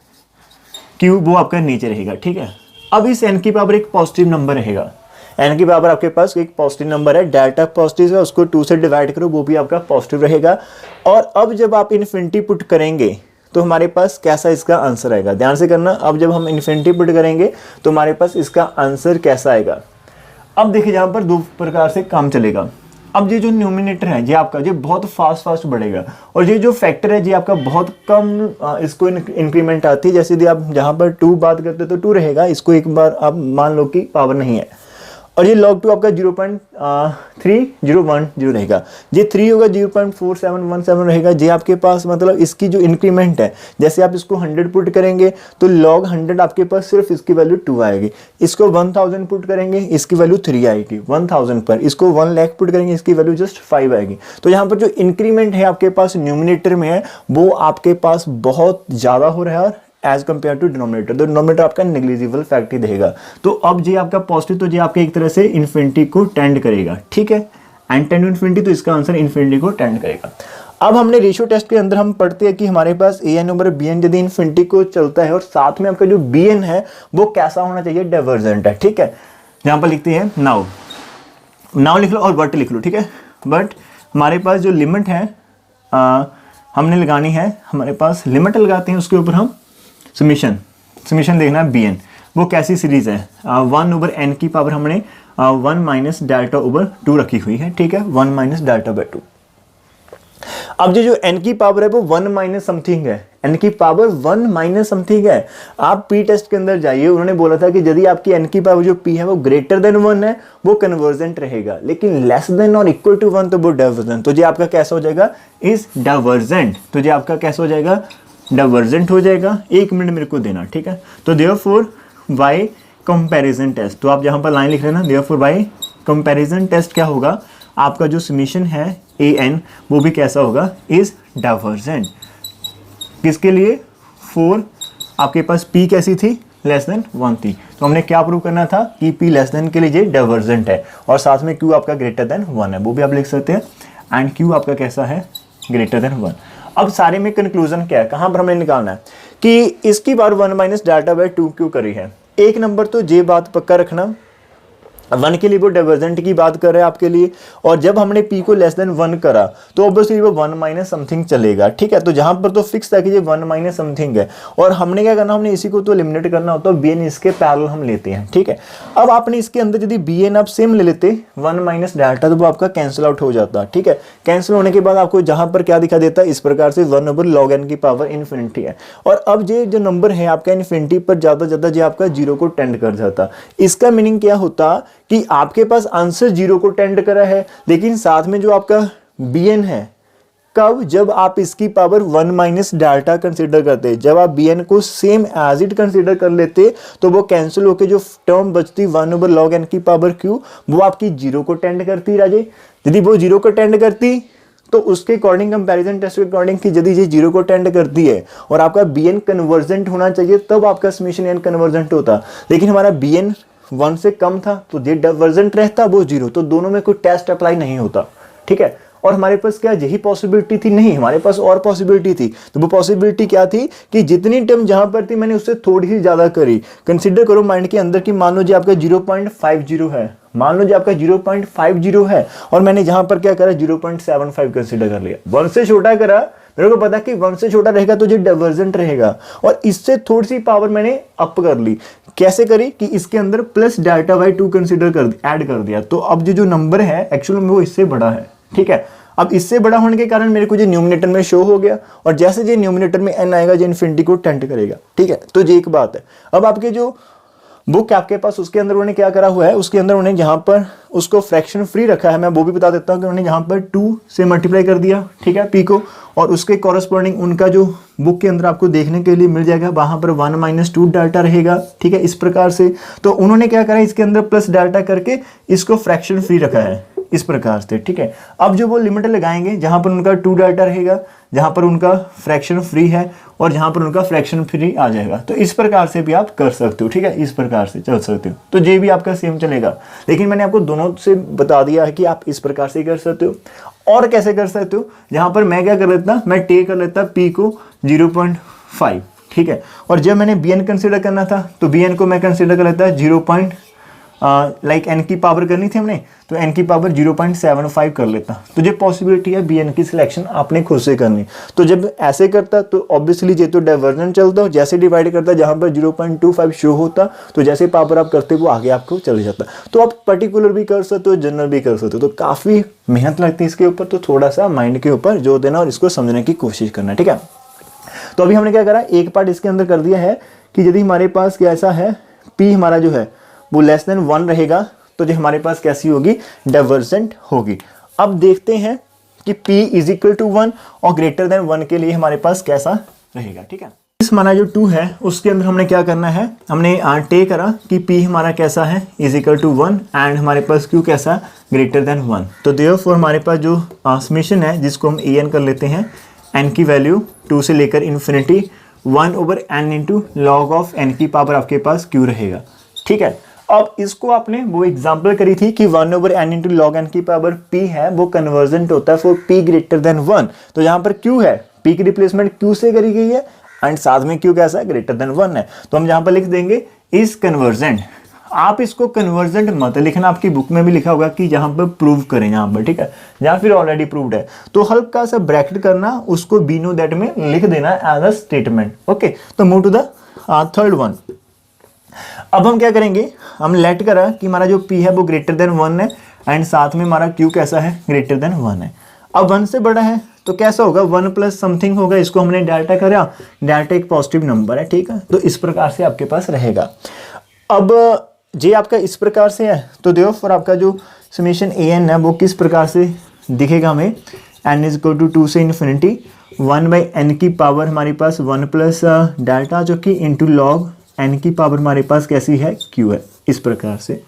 q, वो आपका नीचे रहेगा। ठीक है, अब इस n की पावर एक पॉजिटिव नंबर रहेगा, n की पावर आपके पास एक पॉजिटिव नंबर है, डेल्टा पॉजिटिव है, उसको 2 से डिवाइड करो, वो भी आपका पॉजिटिव रहेगा। और अब जब आप इन्फिनिटी पुट करेंगे तो हमारे पास कैसा इसका आंसर आएगा, ध्यान से करना। अब जब हम इन्फिनिटी पुट करेंगे तो हमारे पास इसका आंसर कैसा आएगा। अब देखिए यहाँ पर 2 प्रकार से काम चलेगा। अब ये जो न्यूमिनेटर है ये आपका ये बहुत फास्ट बढ़ेगा, और ये जो फैक्टर है ये आपका बहुत कम इसको इंक्रीमेंट आती है। जैसे यदि आप जहाँ पर 2 बात करते तो 2 रहेगा, इसको एक बार आप मान लो कि पावर नहीं है। और ये log 2 आपका 0.3010 रहेगा, ये 3 होगा 0.4717 रहेगा। ये आपके पास मतलब इसकी जो इंक्रीमेंट है, जैसे आप इसको 100 पुट करेंगे तो log 100 आपके पास सिर्फ इसकी वैल्यू 2 आएगी। इसको 1000 पुट करेंगे इसकी वैल्यू 3 आएगी 1000 पर। इसको 1 लाख पुट करेंगे इसकी वैल्यू जस्ट 5 आएगी। तो यहाँ पर जो इंक्रीमेंट है आपके पास न्यूमिनेटर में है वो आपके पास बहुत ज़्यादा हो रहा है एज कंपेयर टू डिनोमिनेटर। तो डिनोमिनेटर आपका नेग्लिजिबल फैक्ट ही देगा। तो अब ये आपका पॉजिटिव, तो ये आपके एक तरह से इन्फिनिटी को टेंड करेगा। ठीक है, एंड टेंड टू इन्फिनिटी, तो इसका आंसर इन्फिनिटी को टेंड करेगा। अब हमने रेशियो टेस्ट के अंदर हम पढ़ते हैं कि हमारे पास an ओवर bn यदि इन्फिनिटी को चलता है और साथ में आपका जो bn है वो कैसा होना चाहिए, डाइवर्जेंट है। ठीक है, यहाँ पर लिखते हैं नाउ लिख लो और बट लिख लो। ठीक है, बट हमारे पास जो लिमिट है हमने लगानी है, हमारे पास लिमिट लगाते हैं, उसके ऊपर हम समीशन देखना है bn, वो कैसी सीरीज है 1 ओवर n की पावर हमने 1 माइनस डेल्टा ओवर 2 रखी हुई है। ठीक है, 1 माइनस डेल्टा बाई 2। अब जो n की पावर है वो 1 माइनस समथिंग है, n की पावर 1 माइनस समथिंग है। आप p टेस्ट के अंदर जाइए, उन्होंने बोला था कि यदि आपकी n की पावर जो p है वो ग्रेटर देन 1 है वो कन्वर्जेंट रहेगा, लेकिन लेस देन और इक्वल टू 1 तो वो डाइवर्जेंट। तो ये आपका कैसा हो जाएगा, इज डाइवर्जेंट। तो ये आपका कैसा हो जाएगा, डाइवर्जेंट हो जाएगा। 1 मिनट मेरे को देना। ठीक है, तो देयरफॉर बाय कंपैरिजन टेस्ट, तो आप यहाँ पर लाइन लिख लेना, देयरफॉर बाय कंपैरिजन टेस्ट क्या होगा, आपका जो समीशन है an वो भी कैसा होगा, इज डाइवर्जेंट। किसके लिए, 4 आपके पास p कैसी थी, लेस देन 1 थी। तो हमने क्या प्रूव करना था कि p लेस देन के लिए डाइवर्जेंट है, और साथ में q आपका ग्रेटर देन 1 है, वो भी आप लिख सकते हैं, एंड q आपका कैसा है, ग्रेटर देन 1। अब सारे में कंक्लूजन क्या है, कहाँ पर हमें निकालना है कि इसकी बार 1 माइनस डाटा बाई 2 क्यों करी है। एक नंबर तो ये बात पक्का रखना वन के लिए वो डाइवर्जेंट की बात कर रहे हैं आपके लिए, और जब हमने पी को लेस देन 1 करा तो ऑब्वियसली वो 1 माइनस समथिंग चलेगा, ठीक है। तो जहां पर तो फिक्स था कि ये 1 माइनस समथिंग है, और हमने क्या करना, हमने इसी को तो एलिमिनेट करना होता है, बी एन इसके पैरेलल हम लेते हैं, ठीक है। अब आपने इसके अंदर यदि बी एन आप सेम ले लेते 1 माइनस डेल्टा, तो वो आपका कैंसिल आउट हो जाता, ठीक है। कैंसिल होने के बाद आपको जहां पर क्या दिखा देता है, इस प्रकार से 1 ओवर लॉग एन की पावर इन्फिनिटी है। और अब ये जो नंबर है आपका इन्फिनिटी पर ज्यादा ज्यादा जो आपका जीरो को टेंड कर जाता। इसका मीनिंग क्या होता कि आपके पास आंसर जीरो को टेंड करा है, लेकिन साथ में जो आपका बी एन है, कब, जब आप इसकी पावर 1 माइनस डेल्टा कंसिडर करते, जब आप बी एन को सेम एज इट कंसिडर कर लेते तो वो कैंसिल होकर जो टर्म बचती 1 ओवर लॉग एन की पावर क्यू, वो आपकी जीरो को टेंड करती राजे। यदि वो जीरो को टेंड करती तो उसके अकॉर्डिंग कंपैरिजन टेस्ट के अकॉर्डिंग कि यदि ये जीरो को टेंड करती है और आपका बी एन कन्वर्जेंट होना चाहिए, तब आपका समेशन एन कन्वर्जेंट होता, लेकिन हमारा बी एन 1 से कम था तो ये डाइवर्जेंट रहता, वो जीरो, तो दोनों में कोई टेस्ट अप्लाई नहीं होता, ठीक है। और हमारे पास क्या यही पॉसिबिलिटी थी? नहीं, हमारे पास और पॉसिबिलिटी थी। तो वो पॉसिबिलिटी क्या थी कि जितनी टर्म जहां पर थी मैंने उससे थोड़ी सी ज्यादा करी। कंसीडर करो माइंड के अंदर कि मान लो जी आपका 0.50 है, मान लो जी आपका 0.50 है, और मैंने जहां पर क्या करा 0.75 कंसीडर कर लिया। 1 से छोटा करा, मेरे को पता कि 1 से छोटा रहेगा तो ये डाइवर्जेंट रहेगा, और इससे थोड़ी सी पावर मैंने अप कर ली। कैसे करी कि इसके अंदर प्लस डेल्टा बाई 2 कंसीडर कर ऐड कर दिया। तो अब जो नंबर है एक्चुअली में वो इससे बड़ा है, ठीक है। अब इससे बड़ा होने के कारण मेरे को ये न्यूमिनेटर में शो हो गया, और जैसे ये न्यूमिनेटर में n आएगा जो इन्फिनिटी को टेंड करेगा, ठीक है। तो ये एक बात है। अब आपके जो बुक आपके पास उसके अंदर उन्होंने क्या करा हुआ है, उसके अंदर उन्हें जहां पर उसको फ्रैक्शन फ्री रखा है, मैं वो भी बता देता हूं कि उन्होंने जहां पर 2 से मल्टीप्लाई कर दिया, ठीक है, पी को, और उसके कॉरेस्पॉन्डिंग उनका जो बुक के अंदर आपको देखने के लिए मिल जाएगा, वहां पर 1 माइनस 2 डेल्टा रहेगा, ठीक है, इस प्रकार से। तो उन्होंने क्या करा, इसके अंदर प्लस डेल्टा करके इसको फ्रैक्शन फ्री रखा है इस प्रकार से, ठीक है। अब जो वो लिमिट लगाएंगे जहां पर उनका 2 डेल्टा रहेगा, जहां पर उनका फ्रैक्शन फ्री है, और जहां पर उनका फ्रैक्शन फ्री आ जाएगा, तो इस प्रकार से भी आप कर सकते हो, ठीक है, इस प्रकार से चल सकते हो। तो ये भी आपका सेम चलेगा, लेकिन मैंने आपको दोनों से बता दिया है कि आप इस प्रकार से कर सकते हो। और कैसे कर सकते हो, जहां पर मैं क्या कर लेता, मैं टेक कर लेता पी को 0.5, ठीक है, और जब मैंने बी एन कंसिडर करना था तो बी एन को मैं कंसिडर कर लेता 0. लाइक एन की पावर करनी थी हमने, तो एन की पावर 0.75 कर लेता। तो ये पॉसिबिलिटी है बी एन की सिलेक्शन आपने खुद से करनी। तो जब ऐसे करता तो ऑब्वियसली ये तो डाइवर्जेंट चलता, जैसे डिवाइड करता जहां पर 0.25 शो होता, तो जैसे पावर आप करते वो आगे आपको चले जाता। तो आप पर्टिकुलर भी कर सकते हो, जनरल भी कर सकते हो। तो काफ़ी मेहनत लगती है इसके ऊपर, तो थोड़ा सा माइंड के ऊपर जोर देना और इसको समझने की कोशिश करना, ठीक है। तो अभी हमने क्या करा, एक पार्ट इसके अंदर कर दिया है कि यदि हमारे पास कैसा है, पी हमारा जो है वो लेस देन 1 रहेगा, तो जो हमारे पास कैसी होगी, डाइवर्जेंट होगी। अब देखते हैं कि P इज इक्वल टू 1 और ग्रेटर देन 1 के लिए हमारे पास कैसा रहेगा, ठीक है। इस हमारा जो 2 है उसके अंदर हमने क्या करना है, हमने टेक करा कि P हमारा कैसा है, इज इक्वल टू 1, एंड हमारे पास Q कैसा, ग्रेटर देन 1। तो देयरफॉर हमारे पास जो समेशन है जिसको हम an कर लेते हैं, n की वैल्यू 2 से लेकर infinity 1 over n into log of n की पावर आपके पास Q रहेगा, ठीक है। अब इसको आपने वो एग्जांपल करी थी कि 1 over n into log n की पावर p है, वो कन्वर्जेंट होता है फॉर p ग्रेटर देन 1। तो यहाँ पर q है, p की रिप्लेसमेंट q से करी गई है, एंड साथ में q कैसा है, ग्रेटर देन 1 है। तो हम यहाँ पर लिख देंगे इज कन्वर्जेंट। आप इसको कन्वर्जेंट मत लिखना, आपकी बुक में भी लिखा होगा कि यहाँ पर प्रूव करें, यहाँ पर, ठीक है, या फिर ऑलरेडी प्रूव्ड है, तो हल्का सा ब्रैकेट करना, उसको बी नो दैट में लिख देना एज अ स्टेटमेंट, ओके। तो move to the third one. अब हम क्या करेंगे, हम लेट करा कि हमारा जो P है वो ग्रेटर देन 1 है, एंड साथ में हमारा Q कैसा है, ग्रेटर देन 1 है। अब 1 से बड़ा है तो कैसा होगा, 1 प्लस समथिंग होगा, इसको हमने डेल्टा करा, डेल्टा एक पॉजिटिव नंबर है, ठीक है। तो इस प्रकार से आपके पास रहेगा। अब जे आपका इस प्रकार से है, तो देयरफॉर आपका जो समेशन an है वो किस प्रकार से दिखेगा हमें, n इज इक्वल टू 2 से इन्फिनिटी 1 बाई n की पावर हमारे पास 1 प्लस डेल्टा जो कि इंटू लॉग n की पावर हमारे पास कैसी है, q है, इस प्रकार से।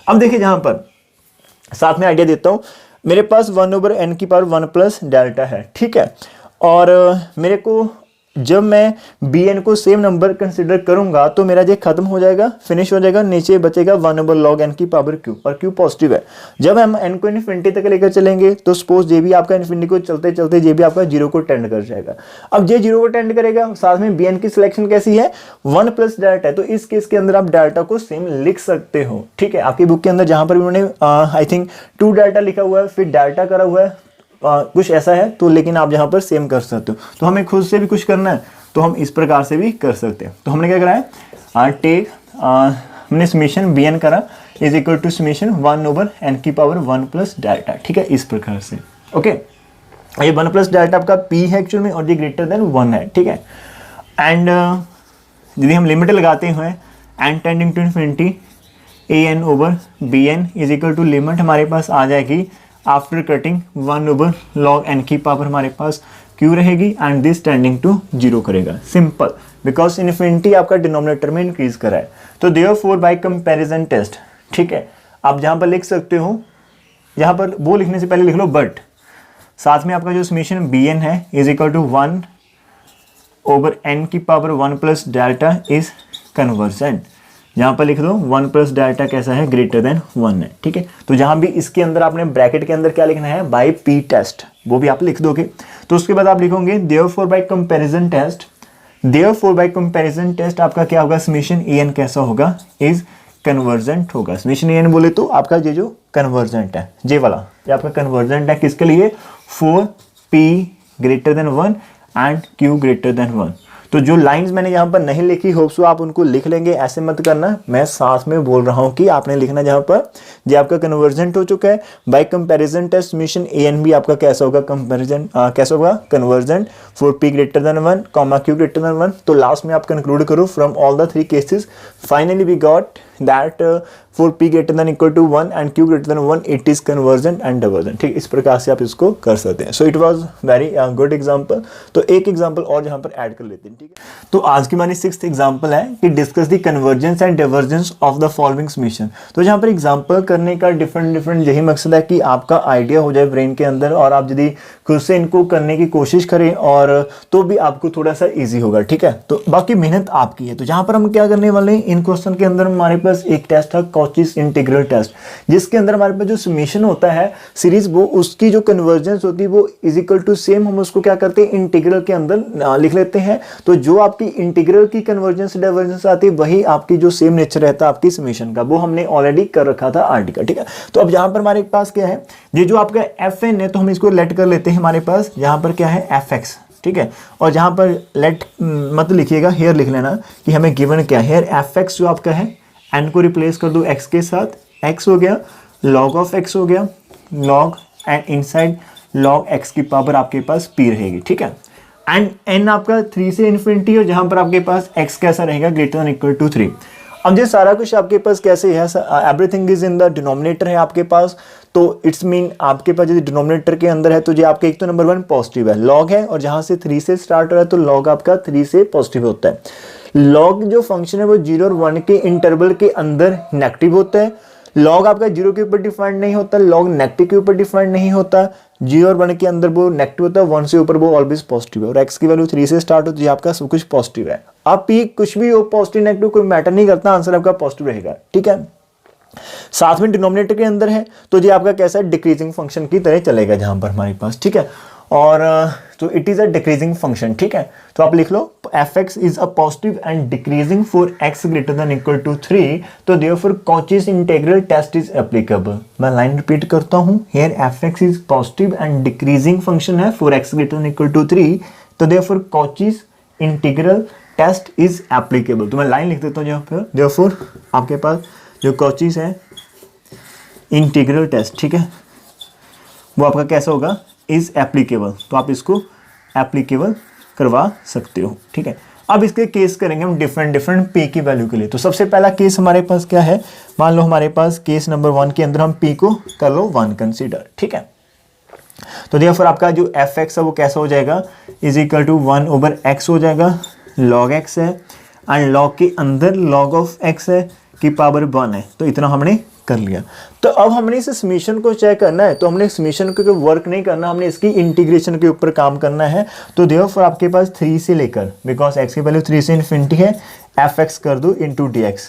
अब देखिए जहां पर साथ में आइडिया देता हूं, मेरे पास 1 ओवर n की पावर 1 प्लस डेल्टा है, ठीक है, और मेरे को जब मैं बी एन को सेम नंबर कंसिडर करूंगा तो मेरा ये खत्म हो जाएगा, फिनिश हो जाएगा, नीचे बचेगा 1/log n की पावर q, और q पॉजिटिव है। जब हम n को इन्फिनिटी तक लेकर चलेंगे तो सपोज ये भी आपका इन्फिनिटी को चलते चलते ये भी आपका 0 को टेंड कर जाएगा। अब ये 0 को टेंड करेगा, साथ में bn की सिलेक्शन कैसी है, 1 प्लस डेल्टा है, तो इस केस के अंदर आप डेल्टा को सेम लिख सकते हो। ठीक है, आपकी बुक के अंदर जहां पर उन्होंने आई थिंक 2 डेल्टा लिखा हुआ है, फिर डेल्टा करा हुआ है, कुछ ऐसा है, तो लेकिन आप यहाँ पर सेम कर सकते हो। तो हमें खुद से भी कुछ करना है तो हम इस प्रकार से भी कर सकते हैं। तो हमने क्या करा है, टेक हमने समेशन बी एन करा is equal to summation 1/n की पावर 1 प्लस डेल्टा। ठीक है, इस प्रकार से। ओके, ये 1 प्लस डेल्टा आपका p है एक्चुअल में, और ये ग्रेटर देन 1 है। ठीक है, एंड यदि हम लिमिट लगाते हैं n tending to infinity an/bn is equal to limit हमारे पास आ जाएगी आफ्टर कटिंग 1/log n की पावर हमारे पास q रहेगी, एंड दिस टेंडिंग टू 0 करेगा। सिंपल, बिकॉज इन्फिनिटी आपका डिनोमिनेटर में इंक्रीज करा है। तो देयरफॉर बाय कंपैरिजन टेस्ट, ठीक है, आप जहां पर लिख सकते हो, यहाँ पर वो लिखने से पहले लिख लो बट, साथ में आपका जो समेशन bn है इज इक्वल टू 1/n की power 1 plus delta is convergent. यहाँ पर लिख दो 1 प्लस डेल्टा कैसा है, ग्रेटर देन 1 है। ठीक है, तो जहाँ भी इसके अंदर आपने ब्रैकेट के अंदर क्या लिखना है, बाय पी टेस्ट, वो भी आप लिख दोगे। तो उसके बाद आप लिखोगे therefore by comparison test, therefore by comparison test आपका क्या होगा, समेशन an कैसा होगा, इज कन्वर्जेंट होगा। समेशन an बोले तो आपका ये जो कन्वर्जेंट है, ये वाला, ये आपका कन्वर्जेंट है किसके लिए, for p greater than 1 and q greater than 1। तो जो लाइंस मैंने यहाँ पर नहीं लिखी, होप सो आप उनको लिख लेंगे, ऐसे मत करना, मैं साथ में बोल रहा हूँ कि आपने लिखना जहाँ पर ये आपका कन्वर्जेंट हो चुका है। By comparison test summation an भी आपका कैसा होगा, कंपैरिजन कैसा होगा, convergent for p greater than 1 comma q greater than 1। तो लास्ट में आप कंक्लूड करो from all the 3 cases finally we got that for p greater than equal to 1 and q greater than 1 it is convergent and divergent. ठीक, इस प्रकार से आप इसको कर सकते हैं। So it was very good example. तो एक एग्जांपल और जहां पर ऐड कर लेते हैं। ठीक है, तो आज की हमारी 6th एग्जांपल है कि discuss the convergence and divergence of the following summation. तो जहां पर एग्जांपल करने का डिफरेंट यही मकसद है कि आपका आइडिया हो जाए ब्रेन के अंदर, और आप यदि खुद से इनको करने की कोशिश करें और तो भी आपको थोड़ा सा ईजी होगा। ठीक है, तो बाकी मेहनत आपकी है। तो जहां पर हम क्या करने वाले हैं, इन क्वेश्चन के अंदर हमारे पास एक टेस्ट था कॉचीज इंटीग्रल टेस्ट, जिसके अंदर हमारे पास जो समेशन होता है सीरीज, वो उसकी जो कन्वर्जेंस होती है वो इज इक्वल टू सेम, हम उसको क्या करते हैं, इंटीग्रल के अंदर लिख लेते हैं। तो जो आपकी इंटीग्रल की कन्वर्जेंस डाइवर्जेंस आती है वही आपकी जो सेम नेचर रहता है आपकी समेशन का, वो हमने ऑलरेडी कर रखा था आर्टिकल। ठीक है, तो अब यहाँ पर हमारे पास क्या है, ये जो आपका एफ एन है, तो हम इसको लेट कर लेते हैं हमारे पास, यहाँ पर क्या है एफ एक्स। ठीक है, और जहाँ पर लेट मत लिखिएगा, हेयर लिख लेना कि हमें गिवन क्या है, हेयर एफ एक्स जो आपका है, एन को रिप्लेस कर दो एक्स के साथ, एक्स हो गया, लॉग ऑफ एक्स हो गया, log and inside log x की पावर आपके पास p रहेगी। ठीक है, एंड n आपका 3 से इन्फिनिटी, और जहां पर आपके पास x कैसा रहेगा, ग्रेटर देन इक्वल टू 3। अब ये सारा कुछ आपके पास कैसे है, everything is in the denominator है आपके पास। तो इट्स मीन आपके पास यदि डिनोमिनेटर के अंदर है तो ये आपके एक तो नंबर 1 पॉजिटिव है, लॉग है, और जहां से 3 से स्टार्ट हो रहा है तो लॉग आपका 3 से पॉजिटिव होता है। लॉग जो फंक्शन है वो 0 और 1 के इंटरवल के अंदर नेगेटिव होता है। लॉग आपका 0 के ऊपर डिफाइंड नहीं होता, लॉग नेगेटिव के ऊपर डिफाइंड नहीं होता, 0 और 1 के अंदर वो नेगेटिव होता है, 1 से ऊपर वो ऑलवेज पॉजिटिव है, और x की वैल्यू 3 से स्टार्ट होती है, आपका सब कुछ पॉजिटिव है। आप p कुछ भी हो, पॉजिटिव नेगेटिव कोई मैटर नहीं करता, आंसर आपका पॉजिटिव रहेगा। ठीक है, साथ में डिनोमिनेटर के अंदर है तो ये आपका कैसा है, डिक्रीजिंग फंक्शन की तरह चलेगा जहां पर हमारे पास। ठीक है, और तो it is a decreasing function. ठीक है, तो आप लिख लो f x is a positive and decreasing for x greater than equal to 3, तो therefore Cauchy's integral test is applicable. मैं लाइन रिपीट करता हूं, here f x is positive and decreasing function है for x greater than equal to 3, तो therefore Cauchy's integral test is applicable. तो मैं लाइन लिख देता हूं यहाँ पर, देयरफॉर आपके पास जो कॉचीज है इंटीग्रल टेस्ट, ठीक है, वो आपका कैसा होगा, इज एप्लीकेबल। तो आप इसको एप्लीकेबल करवा सकते हो। ठीक है, अब इसके केस करेंगे हम डिफरेंट p की वैल्यू के लिए। तो सबसे पहला केस हमारे पास क्या है, मान लो हमारे पास केस नंबर 1 के अंदर हम p को कर लो 1 कंसीडर। ठीक है, तो देयरफॉर आपका जो एफ एक्स है वो कैसा हो जाएगा, इज इक्वल टू 1/x हो जाएगा, लॉग x है, एंड लॉग के अंदर लॉग ऑफ x है की पावर 1 है, तो इतना हमने कर लिया। तो अब हमने इस समीशन को चेक करना है, तो हमने समीशन को वर्क नहीं करना, हमने इसकी इंटीग्रेशन के ऊपर काम करना है। तो देयरफॉर आपके पास 3 से लेकर, बिकॉज x की वैल्यू 3 से इन्फिनिटी है, fx कर दो इंटू dx।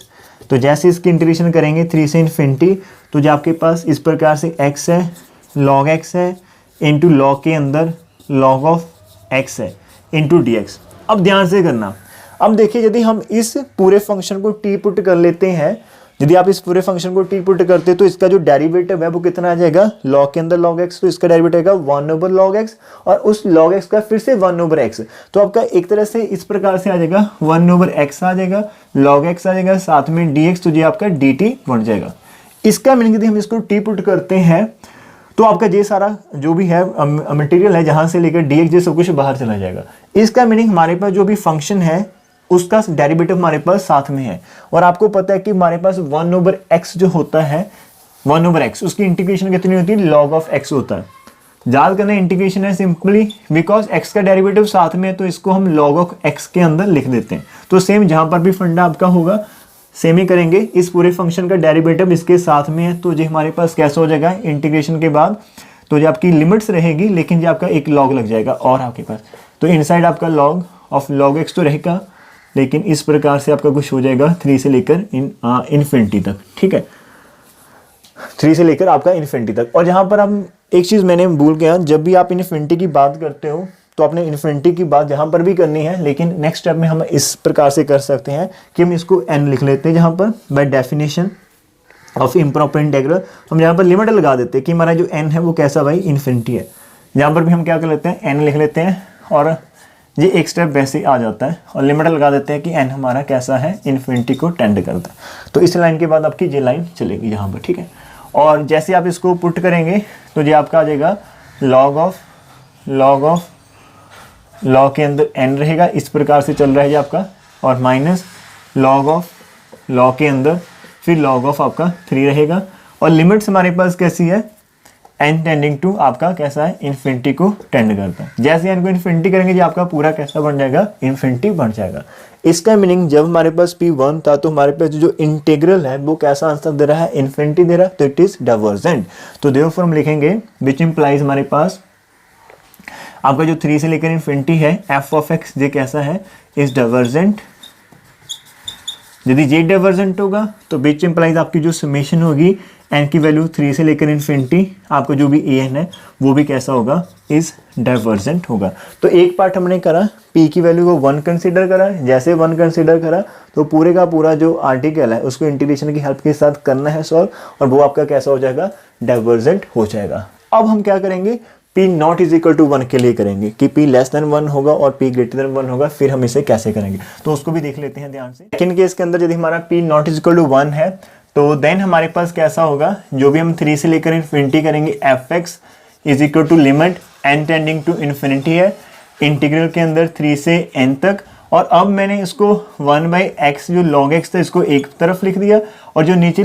तो जैसे इसकी इंटीग्रेशन करेंगे 3 से इन्फिनिटी, तो जो आपके पास इस प्रकार से x है, log x है, इंटू log के अंदर log ऑफ x है, इंटू dx। अब ध्यान से करना, अब देखिए यदि हम इस पूरे फंक्शन को t पुट कर लेते हैं, यदि आप इस पूरे फंक्शन को t पुट करते हैं तो इसका जो डेरिवेटिव है वो कितना आ जाएगा, log के अंदर log x, तो इसका डेरिवेटिव आएगा 1 ओवर log x, और उस log x का फिर से 1 ओवर x। तो आपका एक तरह से इस प्रकार से आ जाएगा 1 ओवर x आ जाएगा, log x आ जाएगा, साथ में dx, तो ये आपका dt बन जाएगा। इसका मीनिंग यदि हम इसको t पुट करते हैं तो आपका ये सारा जो भी है मटेरियल है जहां से लेकर dx ये सब कुछ बाहर चला जाएगा। इसका मीनिंग हमारे पास जो भी फंक्शन है उसका डेरिवेटिव हमारे पास साथ में है, और आपको पता है कि हमारे पास 1 ओवर x जो होता है, 1 ओवर x उसकी इंटीग्रेशन कितनी होती है, log ऑफ x होता है। याद करना इंटीग्रेशन है सिंपली बिकॉज x का डेरिवेटिव साथ में है, तो इसको हम log ऑफ x के अंदर लिख देते हैं। तो सेम जहां पर भी फंडा आपका होगा सेम ही करेंगे, इस पूरे फंक्शन का डेरिवेटिव इसके साथ में है, तो ये हमारे पास कैसा हो जाएगा इंटीग्रेशन के बाद, तो जो आपकी लिमिट्स रहेगी लेकिन जो आपका एक log लग जाएगा और आपके पास, तो इनसाइड आपका log ऑफ log x तो रहेगा, लेकिन इस प्रकार से आपका कुछ हो जाएगा 3 से लेकर इन्फिनिटी तक। ठीक है, 3 से लेकर आपका इन्फिनिटी तक। और यहाँ पर हम एक चीज़ मैंने भूल गया, जब भी आप इन्फिनिटी की बात करते हो तो आपने इन्फिनिटी की बात यहाँ पर भी करनी है, लेकिन नेक्स्ट स्टेप में हम इस प्रकार से कर सकते हैं कि हम इसको n लिख लेते हैं, जहाँ पर by definition of improper integral हम यहाँ पर लिमिट लगा देते हैं कि हमारा जो n है वो कैसा भाई इन्फिनिटी है। यहाँ पर भी हम क्या कर लेते हैं, n लिख लेते हैं, और ये एक स्टेप वैसे ही आ जाता है, और लिमिट लगा देते हैं कि n हमारा कैसा है, इन्फिनिटी को टेंड करता है। तो इस लाइन के बाद आपकी ये लाइन चलेगी यहाँ पर। ठीक है, और जैसे आप इसको पुट करेंगे तो ये आपका आ जाएगा log के अंदर n रहेगा, इस प्रकार से चल रहा है ये आपका, और माइनस log के अंदर फिर log ऑफ आपका 3 रहेगा, और लिमिट्स हमारे पास कैसी है, n टेंडिंग टू आपका कैसा है, इन्फिनिटी को टेंड करता है। जैसे n को इन्फिनिटी करेंगे जो आपका पूरा कैसा बन जाएगा, इन्फिनिटी बन जाएगा। इसका मीनिंग जब हमारे पास p1 था तो हमारे पास जो इंटीग्रल है वो कैसा आंसर दे रहा है, इन्फिनिटी दे रहा है, तो इट इज डाइवर्जेंट। तो देयरफॉर हम लिखेंगे विच इंप्लाइज हमारे पास आपका जो 3 से लेकर इन्फिनिटी है f ऑफ x ये कैसा है, इज डाइवर्जेंट। यदि ये डाइवर्जेंट होगा तो विच इंप्लाइज आपकी जो समेशन होगी n की वैल्यू 3 से लेकर इन्फिनिटी, आपका जो भी an है वो भी कैसा होगा, इज डाइवर्जेंट होगा। तो एक पार्ट हमने करा, p की वैल्यू को 1 कंसीडर करा, जैसे 1 कंसीडर करा तो पूरे का पूरा जो आर्टिकल है उसको इंटीग्रेशन की हेल्प के साथ करना है सॉल्व, और वो आपका कैसा हो जाएगा, डाइवर्जेंट हो जाएगा। अब हम क्या करेंगे, p not is equal to 1 के लिए करेंगे कि p लेस देन 1 होगा और p ग्रेटर देन 1 होगा, फिर हम इसे कैसे करेंगे तो उसको भी देख लेते हैं ध्यान से। सेकंड केस के अंदर यदि हमारा p not is equal to 1 है तो देन हमारे पास कैसा होगा, जो भी हम 3 से लेकर इन्फिनिटी करेंगे fx is equal to limit n tending to infinity है, इंटीग्रल के अंदर 3 से n तक, और अब मैंने इसको 1/x जो log x था इसको एक तरफ लिख दिया, और जो नीचे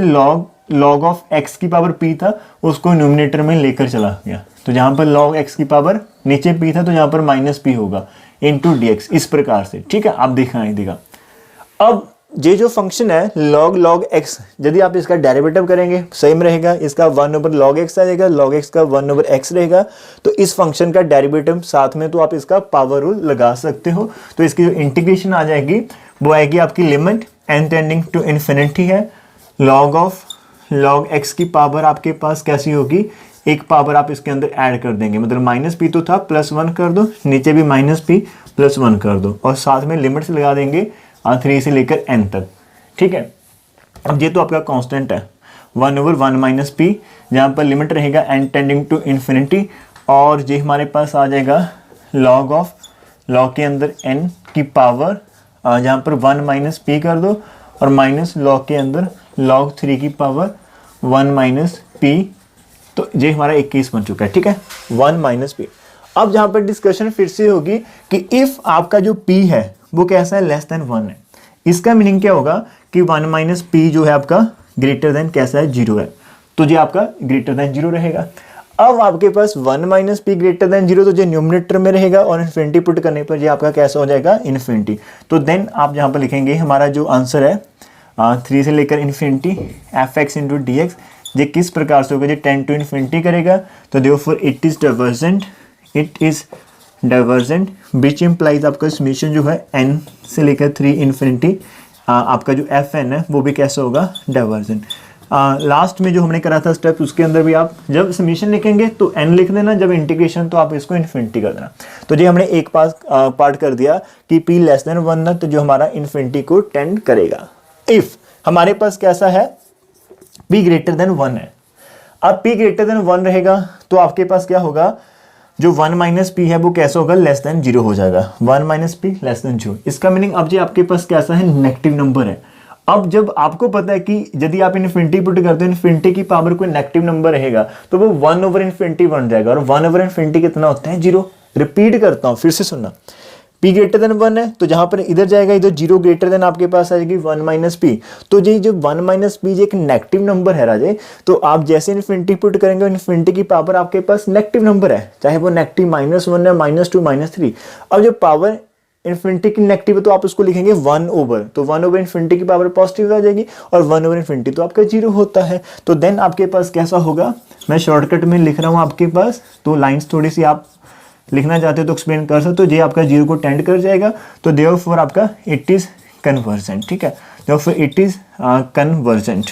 log ऑफ x की पावर p था उसको न्यूमिनेटर में लेकर चला गया। तो जहाँ पर log x की पावर नीचे p था तो यहाँ पर माइनस p होगा इंटू dx, इस प्रकार से। ठीक है, आप दिखाएगा। अब ये जो फंक्शन है log x, यदि आप इसका डेरिवेटिव करेंगे सेम रहेगा, इसका 1 ओवर log x आ जाएगा, log x का 1 ओवर x रहेगा, तो इस फंक्शन का डेरिवेटिव साथ में तो आप इसका पावर रूल लगा सकते हो। तो इसकी जो इंटीग्रेशन आ जाएगी वो आएगी आपकी limit n tending to infinity है, log x की पावर आपके पास कैसी होगी, एक पावर आप इसके अंदर ऐड कर देंगे, मतलब माइनस p तो था +1 कर दो, नीचे भी माइनस p +1 कर दो, और साथ में लिमिट्स लगा देंगे 3 से लेकर n तक। ठीक है, अब ये तो आपका कांस्टेंट है 1 ओवर 1 माइनस p, जहाँ पर लिमिट रहेगा n टेंडिंग टू इन्फिनिटी, और ये हमारे पास आ जाएगा log के अंदर n की पावर, जहाँ पर 1 माइनस p कर दो, और माइनस log के अंदर log 3 की पावर 1 माइनस p, तो ये हमारा 21 बन चुका है। ठीक है, 1 माइनस p। अब जहाँ पर डिस्कशन फिर से होगी कि इफ आपका जो p है वो कैसा है, लेस देन 1 है, इसका मीनिंग क्या होगा कि 1 माइनस p जो है आपका ग्रेटर देन कैसा है, 0 है, तो ये आपका ग्रेटर देन 0 रहेगा। अब आपके पास 1 माइनस p ग्रेटर देन 0, तो ये न्यूमिनेटर में रहेगा, और इन्फिनिटी पुट करने पर ये आपका कैसा हो जाएगा, इन्फिनिटी। तो देन आप यहाँ पर लिखेंगे हमारा जो आंसर है 3 से लेकर infinity F x into D x, ये किस प्रकार से होगा, ये 10 टू इन्फिनिटी करेगा, तो therefore it is divergent which implies आपका समीशन जो है n से लेकर 3 इन्फिनिटी आपका जो एफ एन है वो भी कैसा होगा, डाइवर्जेंट। लास्ट में जो हमने करा था स्टेप, उसके अंदर भी आप जब समीशन लिखेंगे तो n लिख देना, जब इंटीग्रेशन तो आप इसको इन्फिनिटी कर देना। तो जी हमने एक पार्ट कर दिया कि p लेस देन 1 है तो जो हमारा इन्फिनिटी को टेंड करेगा। इफ हमारे पास कैसा है, p ग्रेटर देन 1 है। अब p ग्रेटर देन 1 रहेगा तो आपके पास क्या होगा, जो 1 माइनस पी है वो कैसा होगा, लेस देन 0 हो जाएगा। 1 माइनस पी लेस देन 0, इसका मीनिंग अब जी आपके पास कैसा है, नेगेटिव नंबर है। अब जब आपको पता है कि यदि आप इन्फिनिटी पुट करते हो, इन्फिनिटी की पावर कोई नेगेटिव नंबर रहेगा तो वो 1 ओवर इन्फिनिटी बन जाएगा, और 1 ओवर इन्फिनिटी कितना होता है, 0। रिपीट करता हूँ, फिर से सुनना, p ग्रेटर देन 1 है तो जहां पर इधर जाएगा, इधर 0 ग्रेटर देन आपके पास आएगी 1 माइनस पी। तो जी जो 1 माइनस पी एक नेगेटिव नंबर है राजे, तो आप जैसे इन्फिनिटी पुट करेंगे इन्फिनिटी की पावर आपके पास नेगेटिव नंबर है, चाहे वो नेगेटिव -1 है, -2, -3। अब जो पावर इन्फिनिटी की नेगेटिव है तो आप उसको लिखेंगे 1 ओवर, तो 1 ओवर इन्फिनिटी की पावर पॉजिटिव आ जाएगी, और 1 ओवर इन्फिनिटी तो आपका 0 होता है। तो देन आपके पास कैसा होगा, मैं शॉर्टकट में लिख रहा हूँ आपके पास, तो लाइन्स थोड़ी सी आप लिखना चाहते हो तो एक्सप्लेन कर सकते हो। ये आपका 0 को टेंड कर जाएगा, तो देयरफॉर आपका इट इज़ कन्वर्जेंट, ठीक है, देयरफॉर इट इज़ कन्वर्जेंट,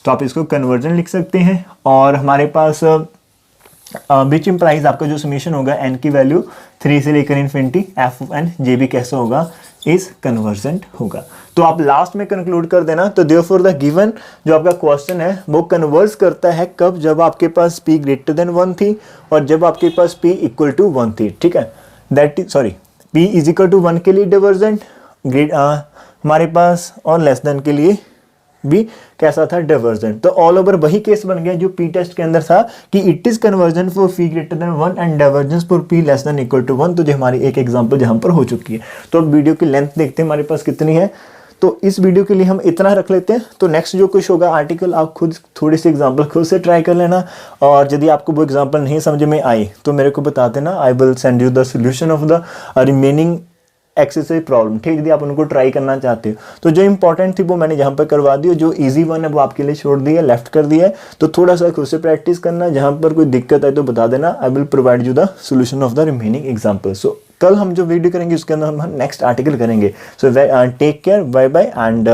तो आप इसको कन्वर्जेंट लिख सकते हैं। और हमारे पास विच इम्प्लाइज आपका जो समीशन होगा n की वैल्यू 3 से लेकर इन्फिनिटी एफ ऑफ n, ये भी कैसा होगा, इज कन्वर्जेंट होगा। तो आप लास्ट में कंक्लूड कर देना, तो देयरफॉर द गिवन जो आपका क्वेश्चन है वो कन्वर्ज करता है कब, जब आपके पास p ग्रेटर देन 1 थी और जब आपके पास p इक्वल टू 1 थी, ठीक है, that is sorry p is equal to 1 के लिए डाइवर्जेंट हमारे पास, और लेस देन के लिए भी कैसा था, डाइवर्जेंट। तो ऑल ओवर वही केस बन गया जो पी टेस्ट के अंदर था कि it is convergent for p greater than 1 and divergence for p less than equal to 1। तो जो हमारी एक एग्जांपल जहां पर हो चुकी है। तो अब वीडियो की लेंथ देखते हैं हमारे पास कितनी है, तो इस वीडियो के लिए हम इतना रख लेते हैं। तो नेक्स्ट जो कुछ होगा आर्टिकल, आप खुद थोड़ी सी एग्जांपल खुद से ट्राई कर लेना, और यदि आपको वो एग्जांपल नहीं समझ में आई तो मेरे को बता देना, I will send you the solution of the remaining exercise problem, ठीक, यदि आप उनको ट्राई करना चाहते हो। तो जो इंपॉर्टेंट थी वो मैंने यहाँ पर करवा दी, जो इजी वन है वो आपके लिए छोड़ दिया, लेफ्ट कर दिया है। तो थोड़ा सा खुद से प्रैक्टिस करना, जहाँ पर कोई दिक्कत आए तो बता देना, I will provide you the solution of the remaining example. So कल हम जो वीडियो करेंगे उसके अंदर हम नेक्स्ट आर्टिकल करेंगे। So take care, bye bye, and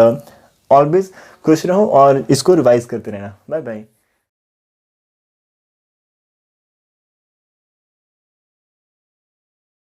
always खुश रहो और इसको रिवाइज करते रहना। Bye bye.